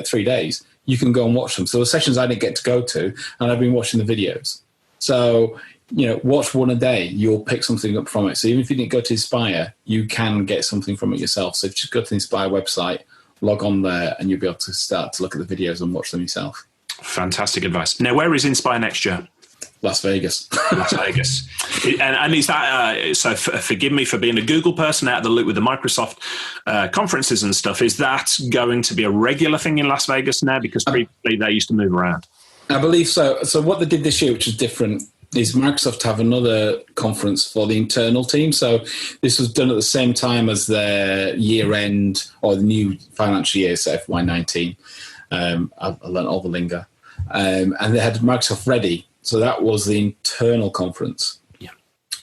3 days. You can go and watch them. So the sessions I didn't get to go to, and I've been watching the videos. So, watch one a day. You'll pick something up from it. So even if you didn't go to Inspire, you can get something from it yourself. So if you just go to the Inspire website, log on there, and you'll be able to start to look at the videos and watch them yourself. Fantastic advice. Now, where is Inspire next year? Las Vegas. Las Vegas. And is that, so forgive me for being a Google person out of the loop with the Microsoft conferences and stuff, is that going to be a regular thing in Las Vegas now? Because previously they used to move around. I believe so. So what they did this year, which is different, is Microsoft have another conference for the internal team. So this was done at the same time as their year end or the new financial year, so FY19. I learned all the lingo. And they had Microsoft Ready. So that was the internal conference. Yeah.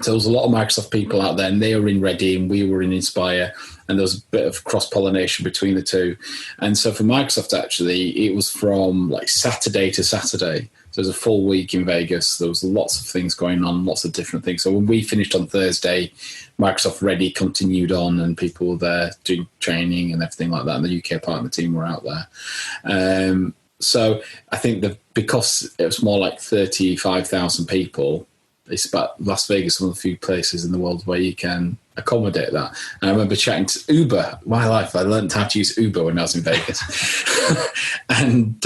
So there was a lot of Microsoft people out there, and they were in Ready and we were in Inspire. And there was a bit of cross-pollination between the two. And so for Microsoft, actually, it was from like Saturday to Saturday. So it was a full week in Vegas. There was lots of things going on, lots of different things. So when we finished on Thursday, Microsoft Ready continued on, and people were there doing training and everything like that. And the UK part of the team were out there. So I think that because it was more like 35,000 people, it's about Las Vegas, one of the few places in the world where you can accommodate that. And I remember chatting to Uber. My life, I learned how to use Uber when I was in Vegas. And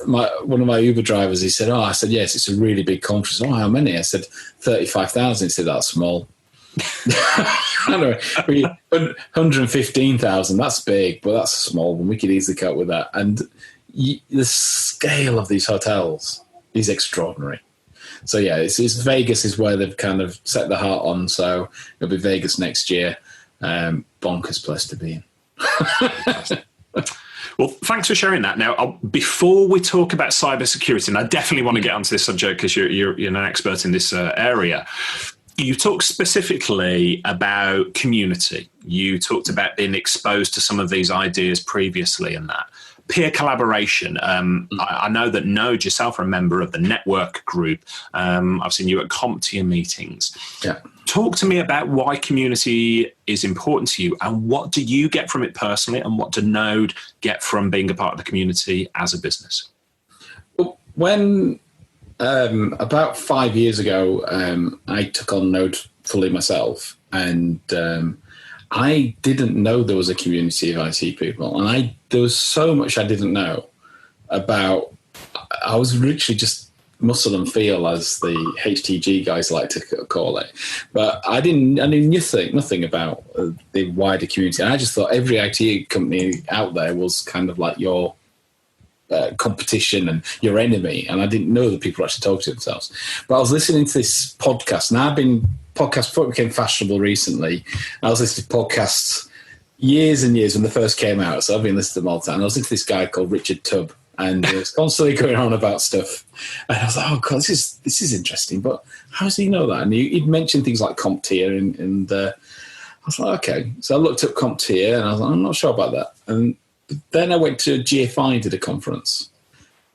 one of my Uber drivers, he said, I said, yes, it's a really big conference. Oh, how many? I said, 35,000. He said, that's small. I don't know, 115,000, that's big, but that's a small one. We could easily cope with that. And the scale of these hotels is extraordinary. So yeah, it's Vegas is where they've kind of set their heart on. So it'll be Vegas next year. Bonkers place to be in. Well, thanks for sharing that. Now, before we talk about cybersecurity, and I definitely want to get onto this subject because you're an expert in this area. You talked specifically about community. You talked about being exposed to some of these ideas previously and that. Peer collaboration. I know that Node, yourself, are a member of the network group. I've seen you at CompTIA meetings. Yeah. Talk to me about why community is important to you, and what do you get from it personally, and what do Node get from being a part of the community as a business? When about 5 years ago, I took on Node fully myself, and I didn't know there was a community of IT people, and there was so much I didn't know about. I was literally just muscle and feel, as the HTG guys like to call it, but I knew nothing about the wider community. And I just thought every IT company out there was kind of like your competition and your enemy, and I didn't know that people actually talk to themselves. But I was listening to this podcast, and podcasts before it became fashionable recently. I was listening to podcasts years and years when they first came out, so I've been listening to them all the time. And I was listening to this guy called Richard Tubb, and he was constantly going on about stuff. And I was like, oh God, this is interesting, but how does he know that? And he'd mentioned things like CompTIA, and I was like, okay. So I looked up CompTIA, and I was like, I'm not sure about that. And then I went to GFI, did a conference,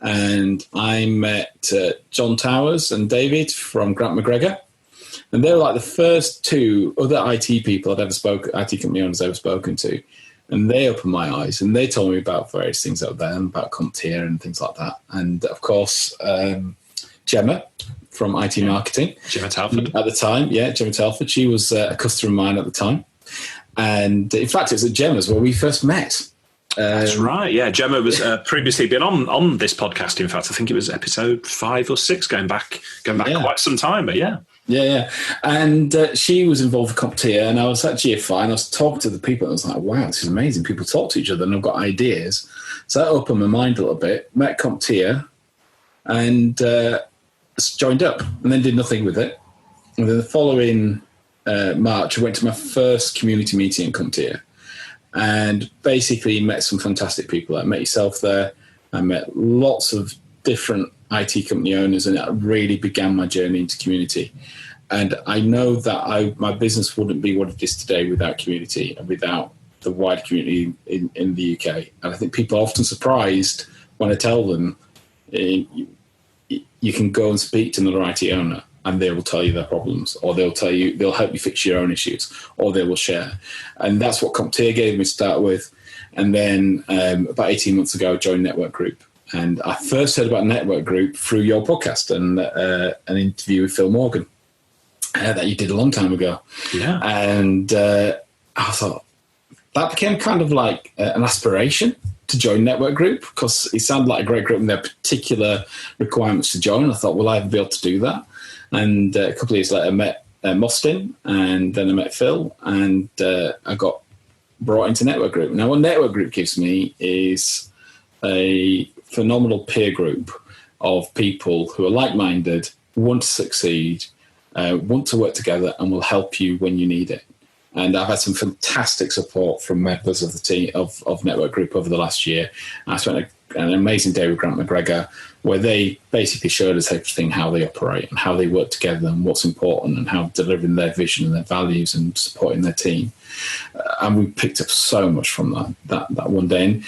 and I met John Towers and David from Grant McGregor. And they were like the first two other IT people IT company owners I've ever spoken to. And they opened my eyes, and they told me about various things out there, and about CompTIA and things like that. And of course, Gemma from IT Marketing. Gemma Telford. At the time, yeah, Gemma Telford. She was a customer of mine at the time. And in fact, it was at Gemma's where we first met. That's right. Yeah, Gemma was previously been on this podcast. In fact, I think it was episode 5 or 6, going back quite some time. But yeah. Yeah. And she was involved with CompTIA, and I was at GFI, and I was talking to the people, and I was like, wow, this is amazing. People talk to each other, and I've got ideas. So that opened my mind a little bit, met CompTIA, and joined up, and then did nothing with it. And then the following March, I went to my first community meeting in CompTIA, and basically met some fantastic people. I met yourself there. I met lots of different IT company owners, and that really began my journey into community. And I know that my business wouldn't be what it is today without community and without the wider community in the UK. And I think people are often surprised when I tell them you can go and speak to another IT owner and they will tell you their problems, or they'll help you fix your own issues, or they will share. And that's what CompTIA gave me to start with. And then about 18 months ago, I joined Network Group. And I first heard about Network Group through your podcast and an interview with Phil Morgan that you did a long time ago. Yeah. And I thought that became kind of like an aspiration to join Network Group, because it sounded like a great group and their particular requirements to join. I thought, will I ever be able to do that? And a couple of years later, I met Mostin, and then I met Phil, and I got brought into Network Group. Now, what Network Group gives me is a phenomenal peer group of people who are like-minded, want to succeed, want to work together, and will help you when you need it. And I've had some fantastic support from members of the team of Network Group over the last year. I spent an amazing day with Grant McGregor, where they basically showed us everything, how they operate and how they work together and what's important, and how delivering their vision and their values and supporting their team. And we picked up so much from that one day. And,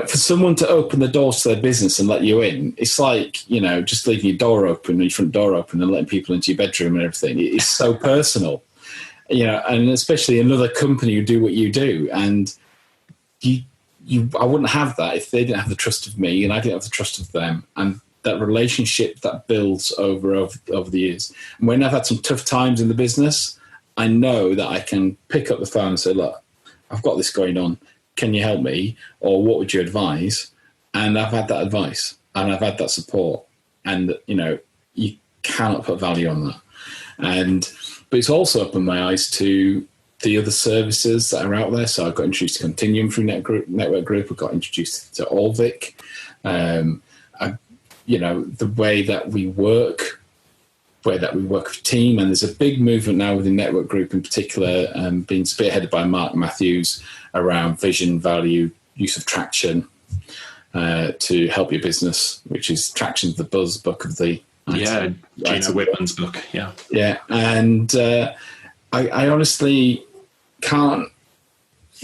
for someone to open the doors to their business and let you in, it's like, just leaving your door open, your front door open, and letting people into your bedroom and everything. It's so personal. And especially another company who do what you do. And I wouldn't have that if they didn't have the trust of me and I didn't have the trust of them. And that relationship that builds over the years. And when I've had some tough times in the business, I know that I can pick up the phone and say, look, I've got this going on. Can you help me? Or what would you advise? And I've had that advice and I've had that support. And, you cannot put value on that. But it's also opened my eyes to the other services that are out there. So I got introduced to Continuum through Network Group. I got introduced to Allvic. The way that we work with team. And there's a big movement now within Network Group in particular, being spearheaded by Mark Matthews, around vision, value, use of traction to help your business, which is Traction's the buzz book of the Gina Whitman's book. Yeah. And I honestly can't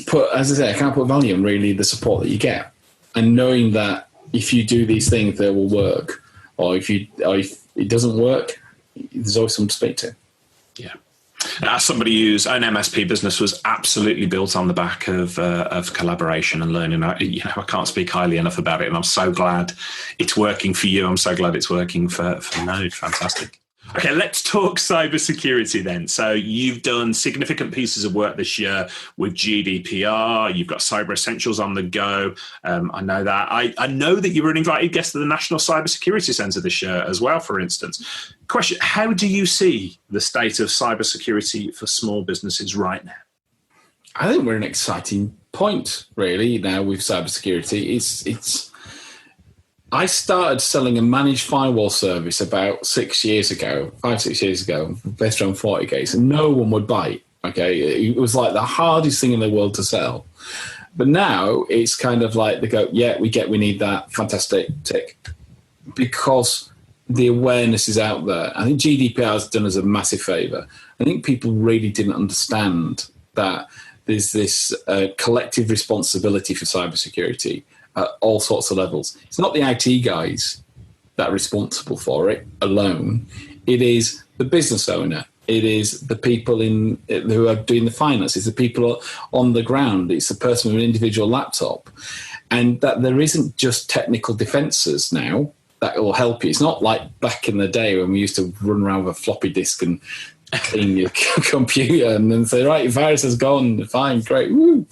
put value on really the support that you get, and knowing that if you do these things, they will work, or if it doesn't work, there's always someone to speak to. Yeah. As somebody whose own MSP business was absolutely built on the back of collaboration and learning, I can't speak highly enough about it, and I'm so glad it's working for you. I'm so glad it's working for Node. Fantastic. Okay, let's talk cybersecurity then. So you've done significant pieces of work this year with GDPR. You've got Cyber Essentials on the go. I know that. I know that you were an invited guest to the National Cybersecurity Centre this year as well, for instance. Question, how do you see the state of cybersecurity for small businesses right now? I think we're at an exciting point, really, now with cybersecurity. I started selling a managed firewall service about 6 years ago, 5-6 years ago, based around FortiGates, and no one would buy it. Okay, it was like the hardest thing in the world to sell. But now it's kind of like they go, yeah, we need that, fantastic, tick, because the awareness is out there. I think GDPR has done us a massive favour. I think people really didn't understand that there's this collective responsibility for cybersecurity at all sorts of levels. It's not the IT guys that are responsible for it alone. It is the business owner. It is the people who are doing the finances, the people on the ground. It's the person with an individual laptop. And that there isn't just technical defences now that will help you. It's not like back in the day when we used to run around with a floppy disk and clean your computer and then say, right, your virus has gone, fine, great, woo.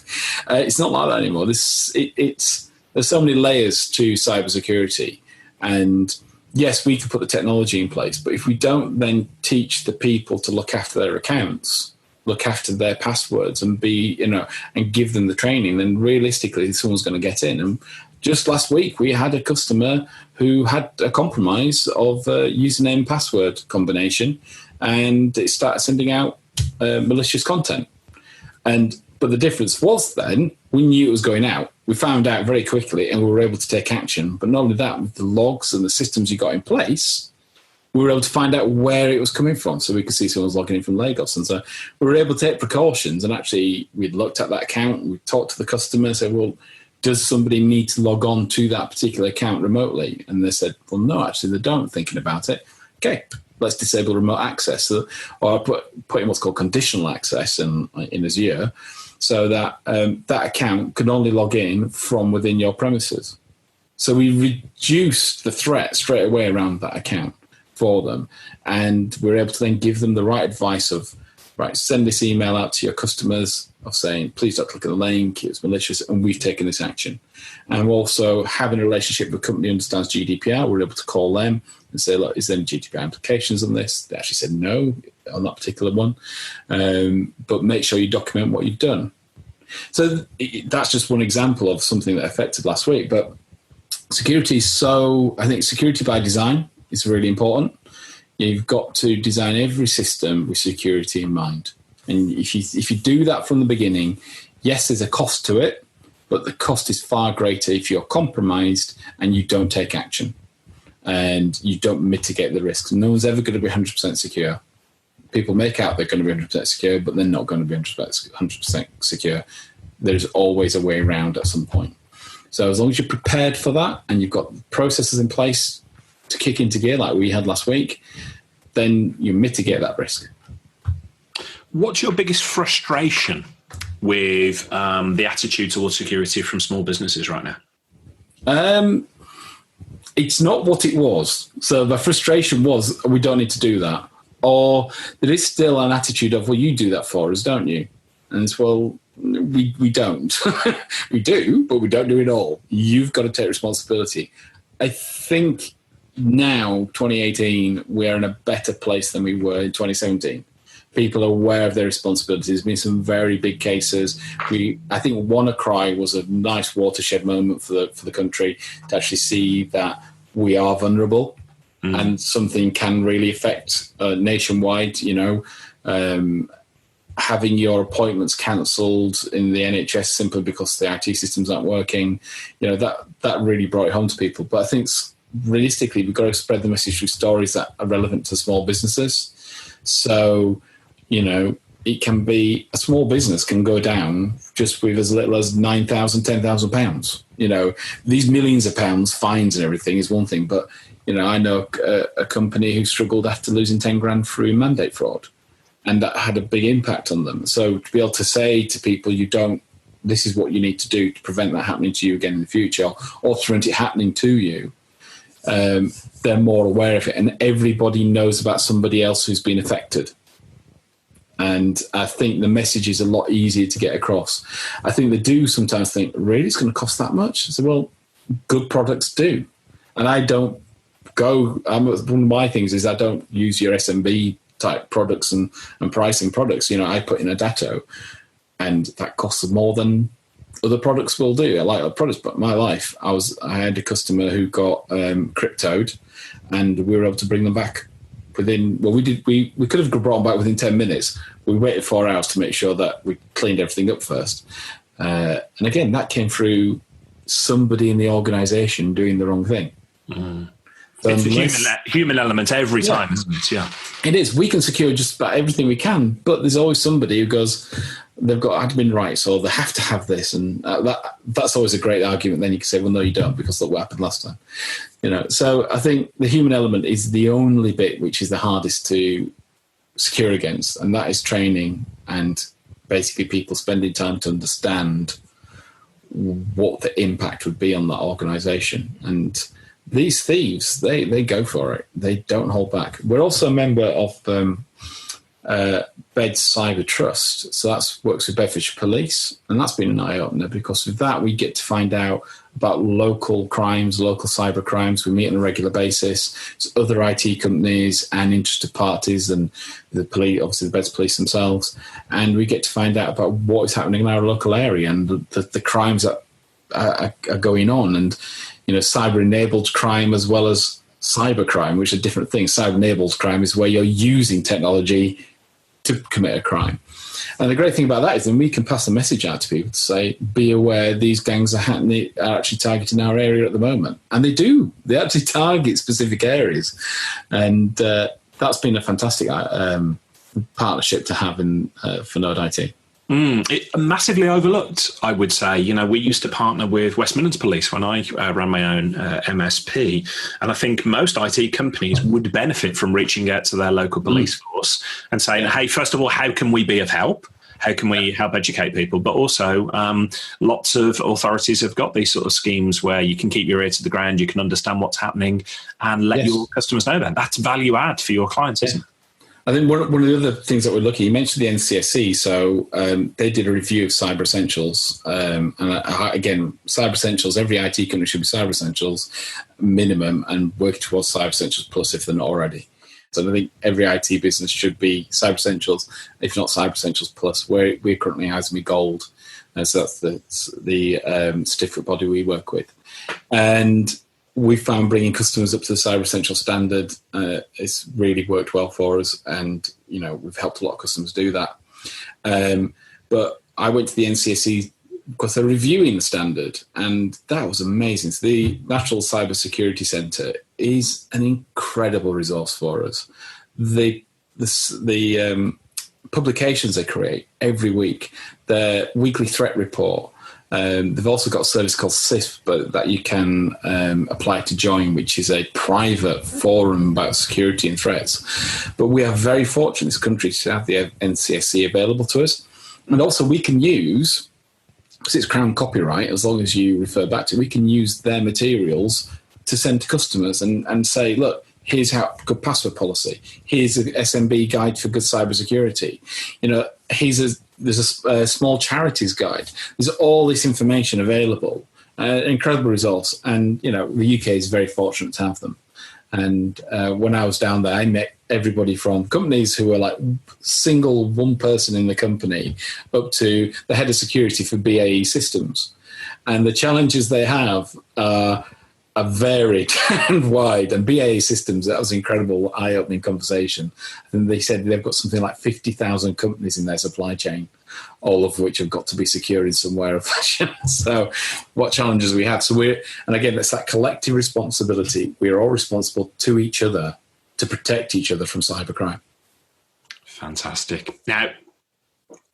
It's not like that anymore. There's so many layers to cybersecurity, and yes, we can put the technology in place, but if we don't then teach the people to look after their accounts, look after their passwords, and and give them the training, then realistically, someone's going to get in. And just last week, we had a customer who had a compromise of username and password combination, and it started sending out malicious content. But the difference was then, we knew it was going out. We found out very quickly and we were able to take action. But not only that, with the logs and the systems you got in place, we were able to find out where it was coming from. So we could see someone was logging in from Lagos. And so we were able to take precautions, and actually we'd looked at that account, we talked to the customer, said, well, does somebody need to log on to that particular account remotely? And they said, well, no, actually they don't, thinking about it. Okay, let's disable remote access. So, or put in what's called conditional access in Azure, so that that account can only log in from within your premises. So we reduced the threat straight away around that account for them. And we're able to then give them the right advice of, right, send this email out to your customers of saying, please don't click on the link, it's malicious, and we've taken this action. And we're also having a relationship with a company who understands GDPR. We're able to call them and say, look, is there any GDPR implications on this? They actually said no on that particular one. But make sure you document what you've done. So that's just one example of something that affected last week. But security is I think security by design is really important. You've got to design every system with security in mind. And if you do that from the beginning, yes, there's a cost to it, but the cost is far greater if you're compromised and you don't take action and you don't mitigate the risks. No one's ever going to be 100% secure. People make out they're going to be 100% secure, but they're not going to be 100% secure. There's always a way around at some point. So as long as you're prepared for that and you've got processes in place to kick into gear like we had last week, then you mitigate that risk. What's your biggest frustration with the attitude towards security from small businesses right now? It's not what it was. So the frustration was, we don't need to do that. Or there is still an attitude of, well, you do that for us, don't you? And it's, well, we don't. We do, but we don't do it all. You've got to take responsibility. I think now, 2018, we are in a better place than we were in 2017. People are aware of their responsibilities. There's been some very big cases. I think WannaCry was a nice watershed moment for the country to actually see that we are vulnerable and something can really affect nationwide. Having your appointments cancelled in the NHS simply because the IT systems aren't working, that really brought it home to people. But I think realistically, we've got to spread the message through stories that are relevant to small businesses. So, it can be a small business can go down just with as little as £9,000, £10,000. These millions of pounds fines and everything is one thing, but I know a company who struggled after losing 10 grand through mandate fraud, and that had a big impact on them. So to be able to say to people, this is what you need to do to prevent that happening to you again in the future, or to prevent it happening to you, they're more aware of it, and everybody knows about somebody else who's been affected. And I think the message is a lot easier to get across. I think they do sometimes think, really, it's going to cost that much? I say, well, good products do. And I don't one of my things is I don't use your SMB type products and pricing products. I put in a Datto, and that costs more than other products will do. I like other products, but in my life, I had a customer who got cryptoed, and we were able to bring them back within, we could have brought them back within 10 minutes. We waited 4 hours to make sure that we cleaned everything up first. And again, that came through somebody in the organisation doing the wrong thing. So it's a human element every time, isn't it? Yeah. It is. We can secure just about everything we can, but there's always somebody who goes, they've got admin rights, or they have to have this. And that's always a great argument. Then you can say, well, no, you don't, because look what happened last time. So I think the human element is the only bit which is the hardest to secure against, and that is training and basically people spending time to understand what the impact would be on that organisation. And these thieves, they go for it. They don't hold back. We're also a member of Bed's Cyber Trust, so that works with Bedfordshire Police, and that's been an eye-opener, because with that we get to find out about local crimes, local cyber crimes. We meet on a regular basis. It's other IT companies and interested parties, and the police, obviously the Bed's Police themselves, and we get to find out about what is happening in our local area and the crimes that are going on, and cyber-enabled crime as well as cyber crime, which are different things. Cyber-enabled crime is where you're using technology to commit a crime. And the great thing about that is then we can pass a message out to people to say, be aware these gangs are actually targeting our area at the moment. And they do. They actually target specific areas. And that's been a fantastic partnership to have for Node IT. It massively overlooked, I would say. You know, we used to partner with West Midlands Police when I ran my own MSP, and I think most IT companies would benefit from reaching out to their local police force and saying, hey, first of all, how can we be of help? How can we help educate people? But also, lots of authorities have got these sort of schemes where you can keep your ear to the ground, you can understand what's happening and let your customers know that. That's value add for your clients, isn't it? I think one of the other things that we're looking, you mentioned the NCSC, so they did a review of Cyber Essentials. And again, Cyber Essentials, every IT company should be Cyber Essentials minimum and working towards Cyber Essentials Plus if they're not already. So I think every IT business should be Cyber Essentials, if not Cyber Essentials Plus. We're currently ISME Gold, so that's the certificate body we work with. And we found bringing customers up to the Cyber Essentials standard, it's really worked well for us, and we've helped a lot of customers do that. But I went to the NCSC because they're reviewing the standard, and that was amazing. So the National Cyber Security Centre is an incredible resource for us. The publications they create every week, their weekly threat report. They've also got a service called SIF, but that you can apply to join, which is a private forum about security and threats. But we are very fortunate in this country to have the NCSC available to us. And also we can use, because it's Crown copyright, as long as you refer back to it, we can use their materials to send to customers and say, look, here's how good password policy. Here's an SMB guide for good cybersecurity. There's a small charities guide. There's all this information available. Incredible resource. And, the UK is very fortunate to have them. And when I was down there, I met everybody from companies who were like single one person in the company up to the head of security for BAE Systems. And the challenges they have are varied and wide. And BAE Systems, that was an incredible eye-opening conversation. And they said they've got something like 50,000 companies in their supply chain, all of which have got to be secure in some way or fashion. So what challenges we have. And again, it's that collective responsibility. We're all responsible to each other to protect each other from cybercrime. Fantastic. Now,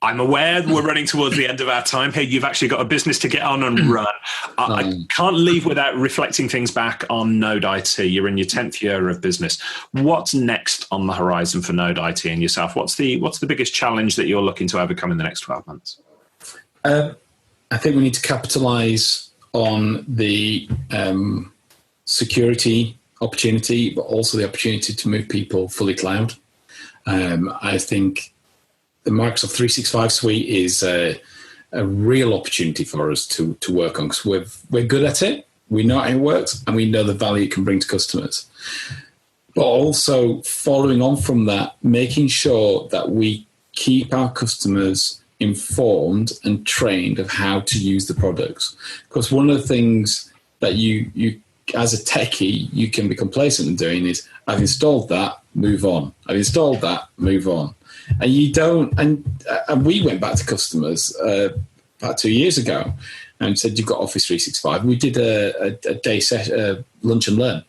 I'm aware that we're running towards the end of our time here. You've actually got a business to get on and run. I can't leave without reflecting things back on Node IT. You're in your 10th year of business. What's next on the horizon for Node IT and yourself? What's the biggest challenge that you're looking to overcome in the next 12 months? I think we need to capitalise on the security opportunity, but also the opportunity to move people fully cloud. I think the Microsoft 365 suite is a real opportunity for us to work on, because we're good at it, we know how it works, and we know the value it can bring to customers. But also following on from that, making sure that we keep our customers informed and trained of how to use the products. Because one of the things that you as a techie, you can be complacent in doing is, I've installed that, move on. I've installed that, move on. And you don't, and we went back to customers about 2 years ago and said, you've got Office 365. We did a day lunch and learn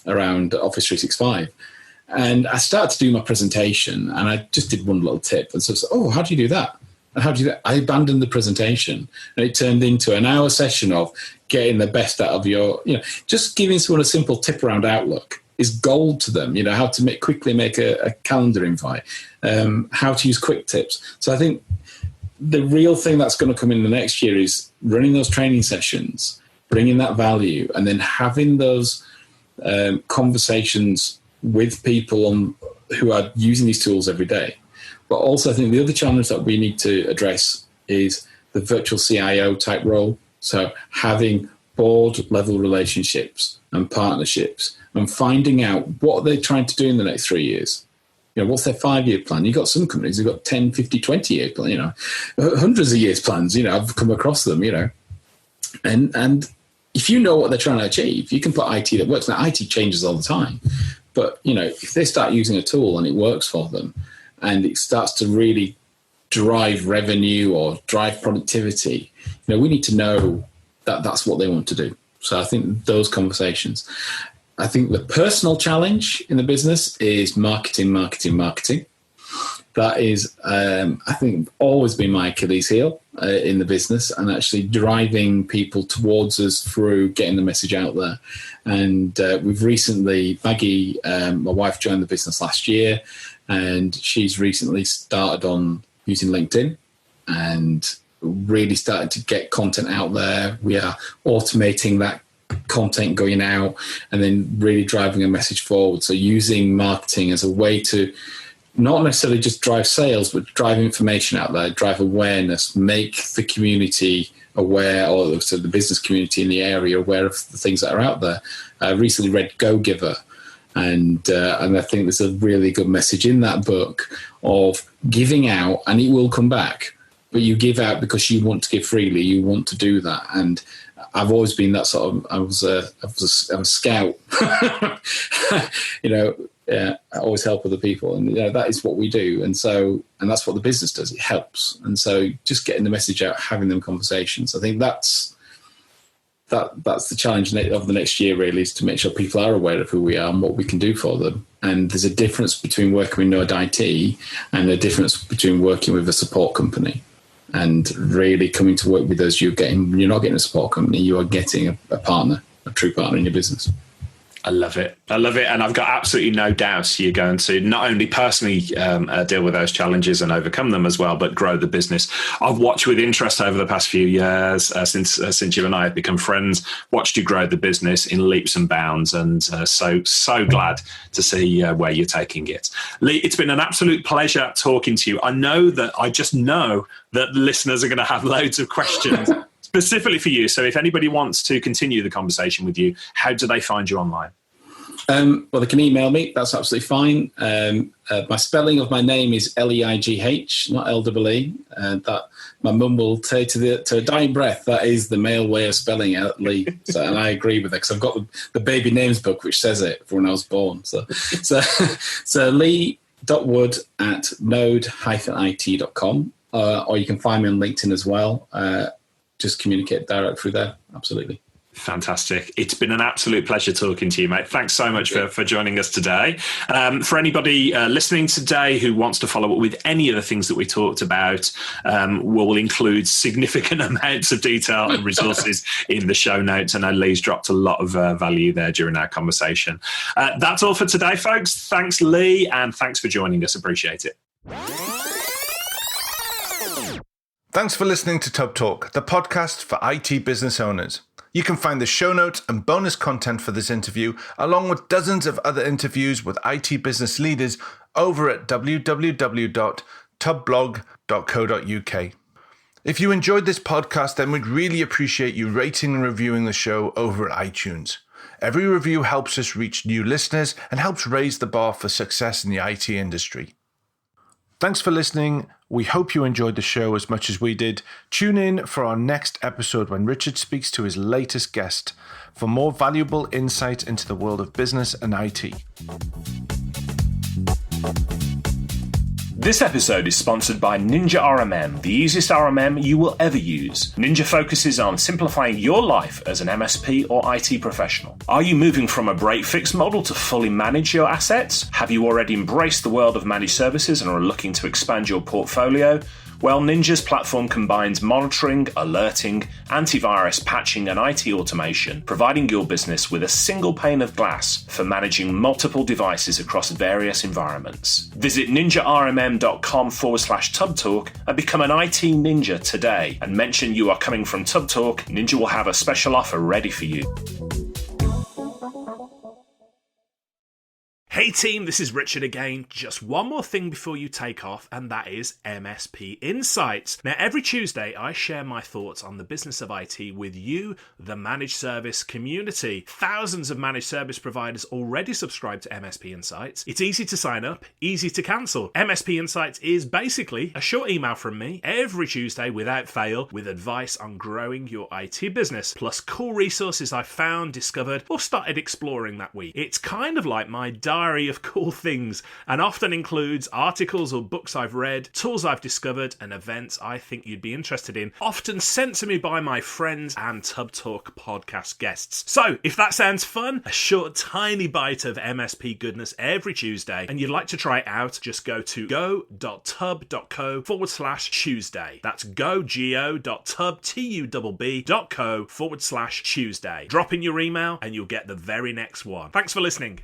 around Office 365. And I started to do my presentation, and I just did one little tip. And so, how do you do that? And how do you do that? I abandoned the presentation, and it turned into an hour session of getting the best out of just giving someone a simple tip around Outlook is gold to them. How to quickly make a calendar invite, how to use quick tips. So I think the real thing that's going to come in the next year is running those training sessions, bringing that value, and then having those conversations with people who are using these tools every day. But also I think the other challenge that we need to address is the virtual CIO type role. So having board level relationships and partnerships and finding out what they're trying to do in the next 3 years. What's their 5-year plan? You've got some companies who've got 10, 50, 20-year plan, hundreds of years plans, I've come across them, And if you know what they're trying to achieve, you can put IT that works. Now, IT changes all the time. But, if they start using a tool and it works for them and it starts to really drive revenue or drive productivity, we need to know that that's what they want to do. So I think those conversations. I think the personal challenge in the business is marketing. That is, I think, always been my Achilles heel in the business, and actually driving people towards us through getting the message out there. And we've recently, Maggie, my wife, joined the business last year, and she's recently started on using LinkedIn and really started to get content out there. We are automating that content going out and then really driving a message forward. So using marketing as a way to not necessarily just drive sales, but drive information out there, drive awareness, make the community aware, or so the business community in the area aware of the things that are out there. I recently read Go Giver, and I think there's a really good message in that book of giving out, and it will come back. But you give out because you want to give freely. You want to do that, and I've always been that sort of. I was a scout. I always help other people, and that is what we do, and that's what the business does. It helps, and so just getting the message out, having them conversations. I think that's the challenge of the next year. Really, is to make sure people are aware of who we are and what we can do for them. And there's a difference between working with Node IT and a difference between working with a support company. And really coming to work with us, you're not getting a support company, you are getting a partner, a true partner in your business. I love it. And I've got absolutely no doubt you're going to not only personally deal with those challenges and overcome them as well, but grow the business. I've watched with interest over the past few years since you and I have become friends, watched you grow the business in leaps and bounds, and so glad to see where you're taking it. Leigh, it's been an absolute pleasure talking to you. I just know that the listeners are going to have loads of questions specifically for you. So if anybody wants to continue the conversation with you, how do they find you online? Well, they can email me. That's absolutely fine. My spelling of my name is Leigh, not Lee. That my mum will say to a dying breath, that is the male way of spelling it, Leigh. And I agree with it, because I've got the baby names book which says it for when I was born. So lee.wood@node-it.com, or you can find me on LinkedIn as well. Just communicate direct through there. Absolutely. Fantastic. It's been an absolute pleasure talking to you, mate. Thanks so much for joining us today. For anybody listening today who wants to follow up with any of the things that we talked about, we'll include significant amounts of detail and resources in the show notes. I know Leigh's dropped a lot of value there during our conversation. That's all for today, folks. Thanks, Leigh, and thanks for joining us. Appreciate it. Thanks for listening to Tub Talk, the podcast for IT business owners. You can find the show notes and bonus content for this interview, along with dozens of other interviews with IT business leaders, over at www.tubblog.co.uk. If you enjoyed this podcast, then we'd really appreciate you rating and reviewing the show over at iTunes. Every review helps us reach new listeners and helps raise the bar for success in the IT industry. Thanks for listening. We hope you enjoyed the show as much as we did. Tune in for our next episode when Richard speaks to his latest guest for more valuable insight into the world of business and IT. This episode is sponsored by Ninja RMM, the easiest RMM you will ever use. Ninja focuses on simplifying your life as an MSP or IT professional. Are you moving from a break-fix model to fully manage your assets? Have you already embraced the world of managed services and are looking to expand your portfolio? Well, Ninja's platform combines monitoring, alerting, antivirus patching and IT automation, providing your business with a single pane of glass for managing multiple devices across various environments. Visit ninjarmm.com/TubTalk and become an IT ninja today, and mention you are coming from Tub Talk. Ninja will have a special offer ready for you. Hey team, this is Richard again. Just one more thing before you take off, and that is MSP Insights. Now, every Tuesday, I share my thoughts on the business of IT with you, the managed service community. Thousands of managed service providers already subscribe to MSP Insights. It's easy to sign up, easy to cancel. MSP Insights is basically a short email from me every Tuesday without fail, with advice on growing your IT business, plus cool resources I've found, discovered, or started exploring that week. It's kind of like my diary diary of cool things and often includes articles or books I've read, tools I've discovered, and events I think you'd be interested in, often sent to me by my friends and Tub Talk podcast guests. So, if that sounds fun, a short, tiny bite of MSP goodness every Tuesday, and you'd like to try it out, just go to go.tub.co/Tuesday. That's go.tub.co/Tuesday. Drop in your email and you'll get the very next one. Thanks for listening.